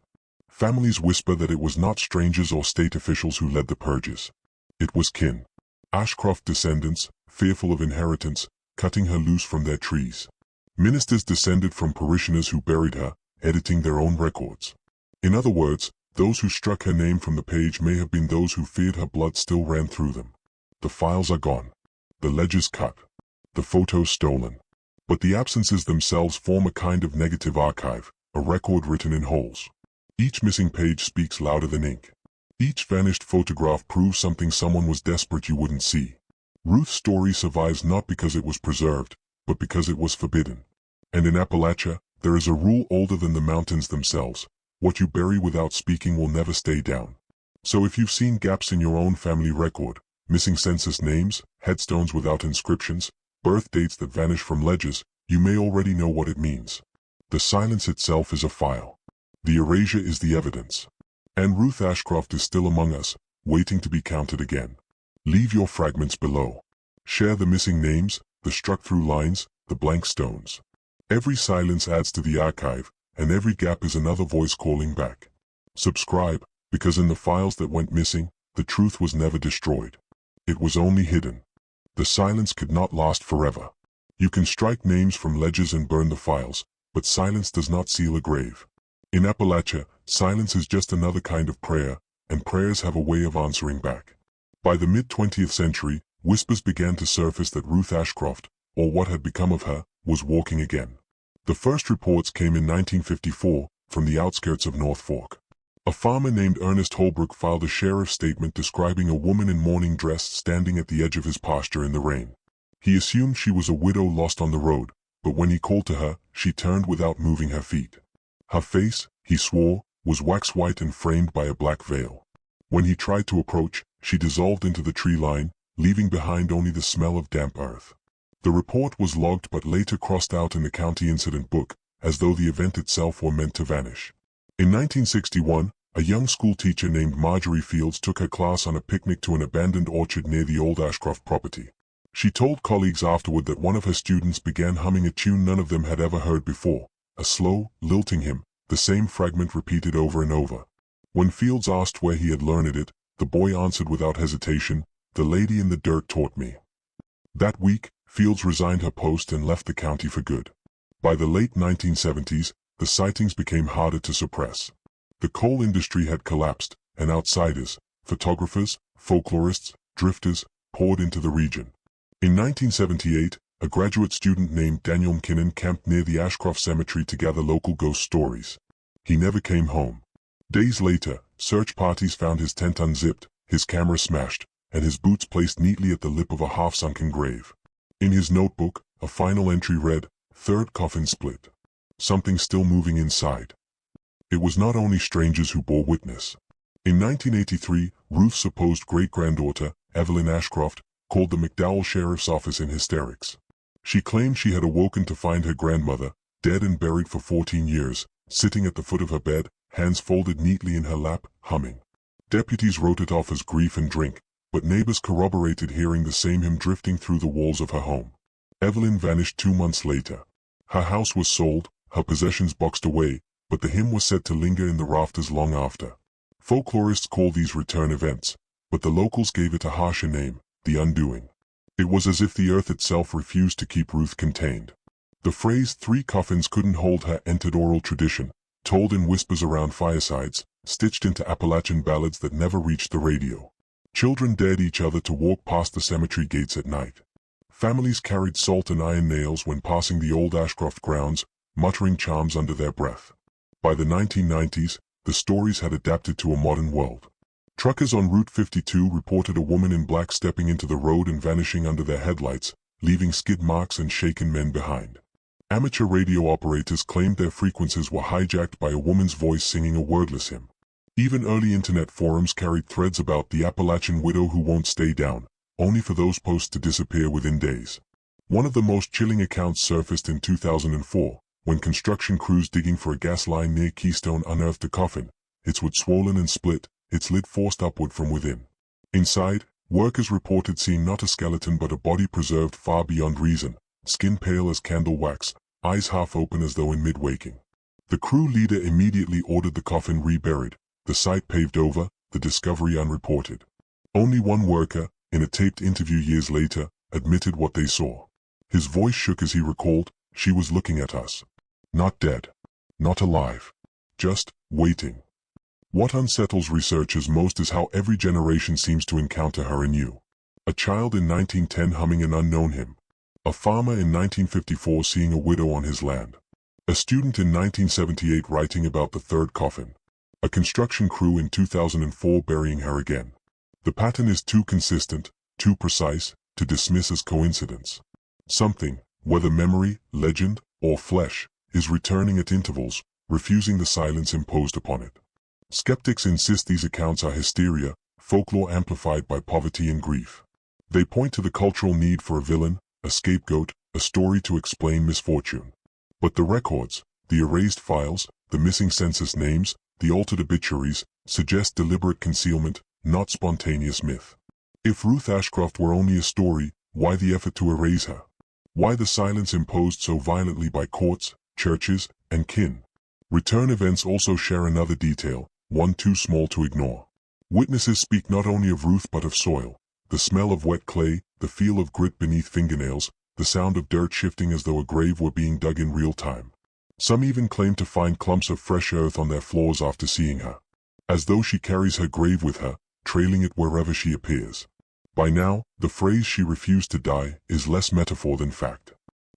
Families whisper that it was not strangers or state officials who led the purges. It was kin. Ashcroft descendants, fearful of inheritance, cutting her loose from their trees. Ministers descended from parishioners who buried her, editing their own records. In other words, those who struck her name from the page may have been those who feared her blood still ran through them. The files are gone. The ledgers cut. The photos stolen. But the absences themselves form a kind of negative archive, a record written in holes. Each missing page speaks louder than ink. Each vanished photograph proves something someone was desperate you wouldn't see. Ruth's story survives not because it was preserved, but because it was forbidden. And in Appalachia, there is a rule older than the mountains themselves. What you bury without speaking will never stay down. So if you've seen gaps in your own family record, missing census names, headstones without inscriptions, birth dates that vanish from ledgers, you may already know what it means. The silence itself is a file. The erasure is the evidence. And Ruth Ashcroft is still among us, waiting to be counted again. Leave your fragments below. Share the missing names, the struck-through lines, the blank stones. Every silence adds to the archive, and every gap is another voice calling back. Subscribe, because in the files that went missing, the truth was never destroyed. It was only hidden. The silence could not last forever. You can strike names from ledgers and burn the files, but silence does not seal a grave. In Appalachia, silence is just another kind of prayer, and prayers have a way of answering back. By the mid-20th century, whispers began to surface that Ruth Ashcroft, or what had become of her, was walking again. The first reports came in 1954, from the outskirts of North Fork. A farmer named Ernest Holbrook filed a sheriff's statement describing a woman in mourning dress standing at the edge of his pasture in the rain. He assumed she was a widow lost on the road, but when he called to her, she turned without moving her feet. Her face, he swore, was wax white and framed by a black veil. When he tried to approach, she dissolved into the tree line, leaving behind only the smell of damp earth. The report was logged but later crossed out in the county incident book, as though the event itself were meant to vanish. In 1961, a young schoolteacher named Marjorie Fields took her class on a picnic to an abandoned orchard near the old Ashcroft property. She told colleagues afterward that one of her students began humming a tune none of them had ever heard before, a slow, lilting hymn, the same fragment repeated over and over. When Fields asked where he had learned it, the boy answered without hesitation, "The lady in the dirt taught me." That week, Fields resigned her post and left the county for good. By the late 1970s, the sightings became harder to suppress. The coal industry had collapsed, and outsiders, photographers, folklorists, drifters, poured into the region. In 1978, a graduate student named Daniel McKinnon camped near the Ashcroft Cemetery to gather local ghost stories. He never came home. Days later, search parties found his tent unzipped, his camera smashed, and his boots placed neatly at the lip of a half-sunken grave. In his notebook, a final entry read, "Third coffin split. Something still moving inside." It was not only strangers who bore witness. In 1983, Ruth's supposed great-granddaughter, Evelyn Ashcroft, called the McDowell Sheriff's Office in hysterics. She claimed she had awoken to find her grandmother, dead and buried for 14 years, sitting at the foot of her bed, hands folded neatly in her lap, humming. Deputies wrote it off as grief and drink, but neighbors corroborated hearing the same hymn drifting through the walls of her home. Evelyn vanished 2 months later. Her house was sold, her possessions boxed away, but the hymn was said to linger in the rafters long after. Folklorists call these return events, but the locals gave it a harsher name, the undoing. It was as if the earth itself refused to keep Ruth contained. The phrase "three coffins couldn't hold her" entered oral tradition, told in whispers around firesides, stitched into Appalachian ballads that never reached the radio. Children dared each other to walk past the cemetery gates at night. Families carried salt and iron nails when passing the old Ashcroft grounds, muttering charms under their breath. By the 1990s, the stories had adapted to a modern world. Truckers on Route 52 reported a woman in black stepping into the road and vanishing under their headlights, leaving skid marks and shaken men behind. Amateur radio operators claimed their frequencies were hijacked by a woman's voice singing a wordless hymn. Even early internet forums carried threads about the Appalachian widow who won't stay down, only for those posts to disappear within days. One of the most chilling accounts surfaced in 2004, when construction crews digging for a gas line near Keystone unearthed a coffin, its wood swollen and split, its lid forced upward from within. Inside, workers reported seeing not a skeleton but a body preserved far beyond reason, skin pale as candle wax, eyes half open as though in mid-waking. The crew leader immediately ordered the coffin reburied, the site paved over, the discovery unreported. Only one worker, in a taped interview years later, admitted what they saw. His voice shook as he recalled, "She was looking at us. Not dead. Not alive. Just waiting." What unsettles researchers most is how every generation seems to encounter her anew. A child in 1910 humming an unknown hymn. A farmer in 1954 seeing a widow on his land. A student in 1978 writing about the third coffin. A construction crew in 2004 burying her again. The pattern is too consistent, too precise, to dismiss as coincidence. Something, whether memory, legend, or flesh, is returning at intervals, refusing the silence imposed upon it. Skeptics insist these accounts are hysteria, folklore amplified by poverty and grief. They point to the cultural need for a villain, a scapegoat, a story to explain misfortune. But the records, the erased files, the missing census names, the altered obituaries, suggest deliberate concealment, not spontaneous myth. If Ruth Ashcroft were only a story, why the effort to erase her? Why the silence imposed so violently by courts, churches, and kin? Return events also share another detail, one too small to ignore. Witnesses speak not only of Ruth but of soil, the smell of wet clay, the feel of grit beneath fingernails, the sound of dirt shifting as though a grave were being dug in real time. Some even claim to find clumps of fresh earth on their floors after seeing her. As though she carries her grave with her, trailing it wherever she appears. By now, the phrase "she refused to die" is less metaphor than fact.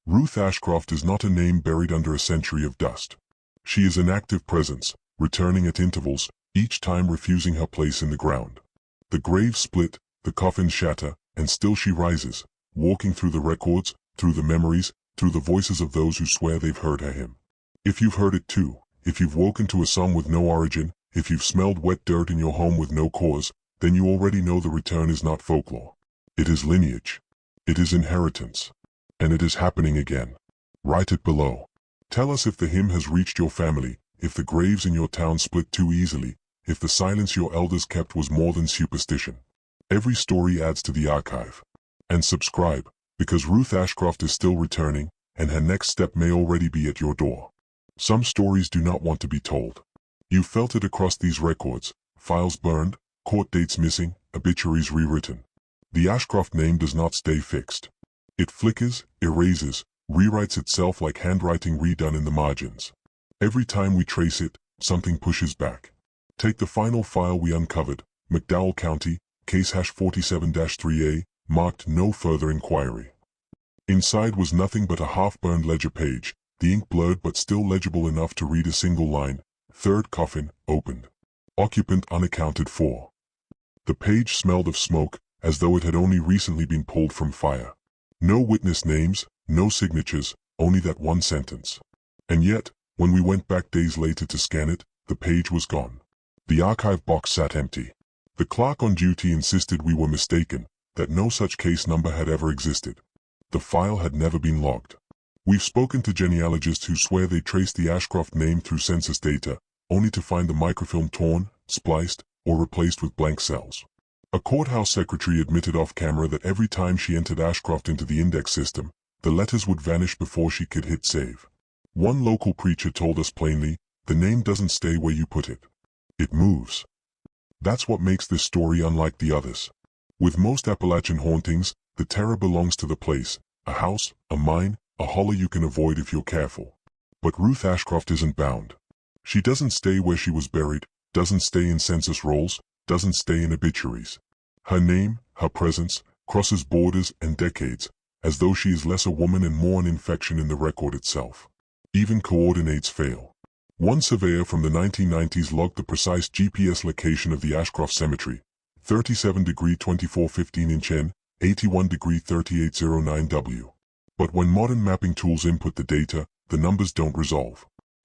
Ruth Ashcroft is not a name buried under a century of dust. She is an active presence, returning at intervals, each time refusing her place in the ground. The grave split, the coffin shatter, and still she rises, walking through the records, through the memories, through the voices of those who swear they've heard her hymn. If you've heard it too, if you've woken to a song with no origin, if you've smelled wet dirt in your home with no cause, then you already know the return is not folklore. It is lineage. It is inheritance. And it is happening again. Write it below. Tell us if the hymn has reached your family, if the graves in your town split too easily, if the silence your elders kept was more than superstition. Every story adds to the archive. And subscribe, because Ruth Ashcroft is still returning, and her next step may already be at your door. Some stories do not want to be told. You felt it across these records, files burned, court dates missing, obituaries rewritten. The Ashcroft name does not stay fixed. It flickers, erases, rewrites itself like handwriting redone in the margins. Every time we trace it, something pushes back. Take the final file we uncovered, McDowell County, case hash 47-3A, marked no further inquiry. Inside was nothing but a half-burned ledger page, the ink blurred but still legible enough to read a single line, third coffin, opened. Occupant unaccounted for. The page smelled of smoke, as though it had only recently been pulled from fire. No witness names, no signatures, only that one sentence. And yet, when we went back days later to scan it, the page was gone. The archive box sat empty. The clerk on duty insisted we were mistaken, that no such case number had ever existed. The file had never been logged. We've spoken to genealogists who swear they traced the Ashcroft name through census data, only to find the microfilm torn, spliced, or replaced with blank cells. A courthouse secretary admitted off camera that every time she entered Ashcroft into the index system, the letters would vanish before she could hit save. One local preacher told us plainly, the name doesn't stay where you put it. It moves. That's what makes this story unlike the others. With most Appalachian hauntings, the terror belongs to the place, a house, a mine, a hollow you can avoid if you're careful. But Ruth Ashcroft isn't bound. She doesn't stay where she was buried, doesn't stay in census rolls, doesn't stay in obituaries. Her name, her presence, crosses borders and decades, as though she is less a woman and more an infection in the record itself. Even coordinates fail. One surveyor from the 1990s logged the precise GPS location of the Ashcroft Cemetery, 37°2415" N, 81°3809W. But when modern mapping tools input the data, the numbers don't resolve.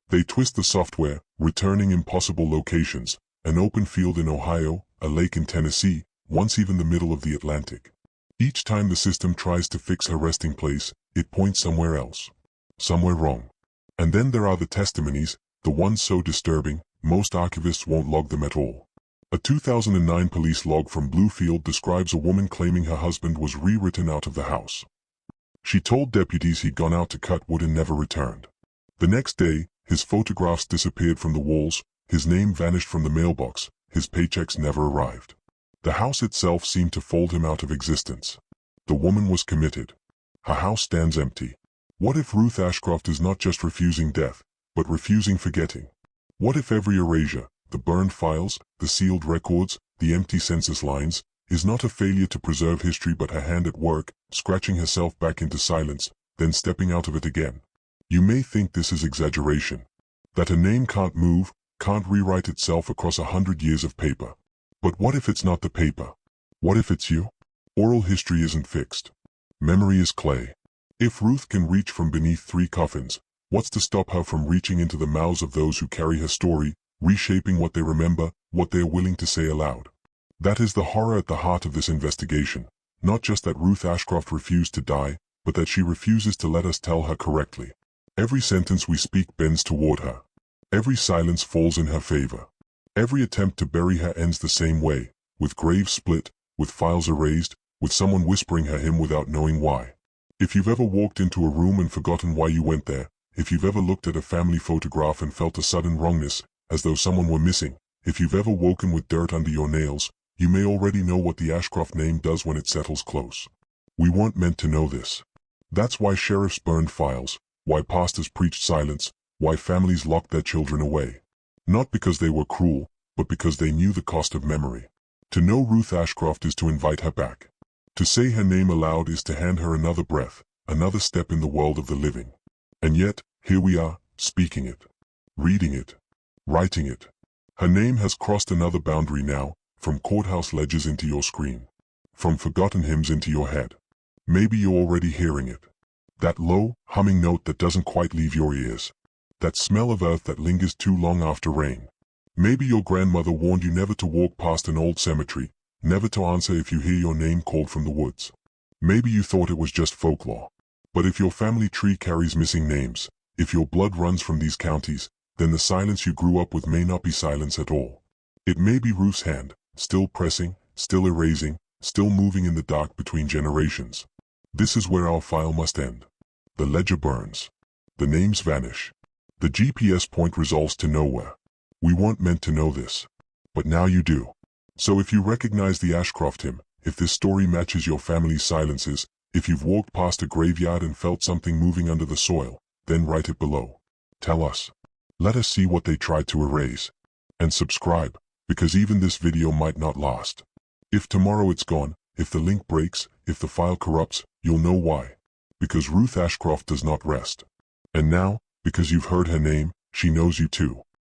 They twist the software, returning impossible locations, an open field in Ohio, a lake in Tennessee, once even the middle of the Atlantic. Each time the system tries to fix her resting place, it points somewhere else. Somewhere wrong. And then there are the testimonies, the ones so disturbing, most archivists won't log them at all. A 2009 police log from Bluefield describes a woman claiming her husband was rewritten out of the house. She told deputies he'd gone out to cut wood and never returned. The next day, his photographs disappeared from the walls, his name vanished from the mailbox, his paychecks never arrived. The house itself seemed to fold him out of existence. The woman was committed. Her house stands empty. What if Ruth Ashcroft is not just refusing death, but refusing forgetting? What if every erasure, the burned files, the sealed records, the empty census lines, is not a failure to preserve history but her hand at work, scratching herself back into silence, then stepping out of it again? You may think this is exaggeration. That a name can't move, can't rewrite itself across 100 years of paper. But what if it's not the paper? What if it's you? Oral history isn't fixed. Memory is clay. If Ruth can reach from beneath 3 coffins, what's to stop her from reaching into the mouths of those who carry her story, reshaping what they remember, what they are willing to say aloud? That is the horror at the heart of this investigation, not just that Ruth Ashcroft refused to die, but that she refuses to let us tell her correctly. Every sentence we speak bends toward her. Every silence falls in her favor. Every attempt to bury her ends the same way, with graves split, with files erased, with someone whispering her hymn without knowing why. If you've ever walked into a room and forgotten why you went there, if you've ever looked at a family photograph and felt a sudden wrongness, as though someone were missing, if you've ever woken with dirt under your nails, you may already know what the Ashcroft name does when it settles close. We weren't meant to know this. That's why sheriffs burned files, why pastors preached silence, why families locked their children away. Not because they were cruel, but because they knew the cost of memory. To know Ruth Ashcroft is to invite her back. To say her name aloud is to hand her another breath, another step in the world of the living. And yet, here we are, speaking it, reading it, writing it. Her name has crossed another boundary now, from courthouse ledgers into your screen. From forgotten hymns into your head. Maybe you're already hearing it. That low, humming note that doesn't quite leave your ears. That smell of earth that lingers too long after rain. Maybe your grandmother warned you never to walk past an old cemetery, never to answer if you hear your name called from the woods. Maybe you thought it was just folklore. But if your family tree carries missing names, if your blood runs from these counties, then the silence you grew up with may not be silence at all. It may be Ruth's hand, still pressing, still erasing, still moving in the dark between generations. This is where our file must end. The ledger burns. The names vanish. The GPS point resolves to nowhere. We weren't meant to know this. But now you do. So if you recognize the Ashcroft hymn, if this story matches your family's silences, if you've walked past a graveyard and felt something moving under the soil, then write it below. Tell us. Let us see what they tried to erase. And subscribe, because even this video might not last. If tomorrow it's gone, if the link breaks, if the file corrupts, you'll know why. Because Ruth Ashcroft does not rest. And now, because you've heard her name, she knows you too.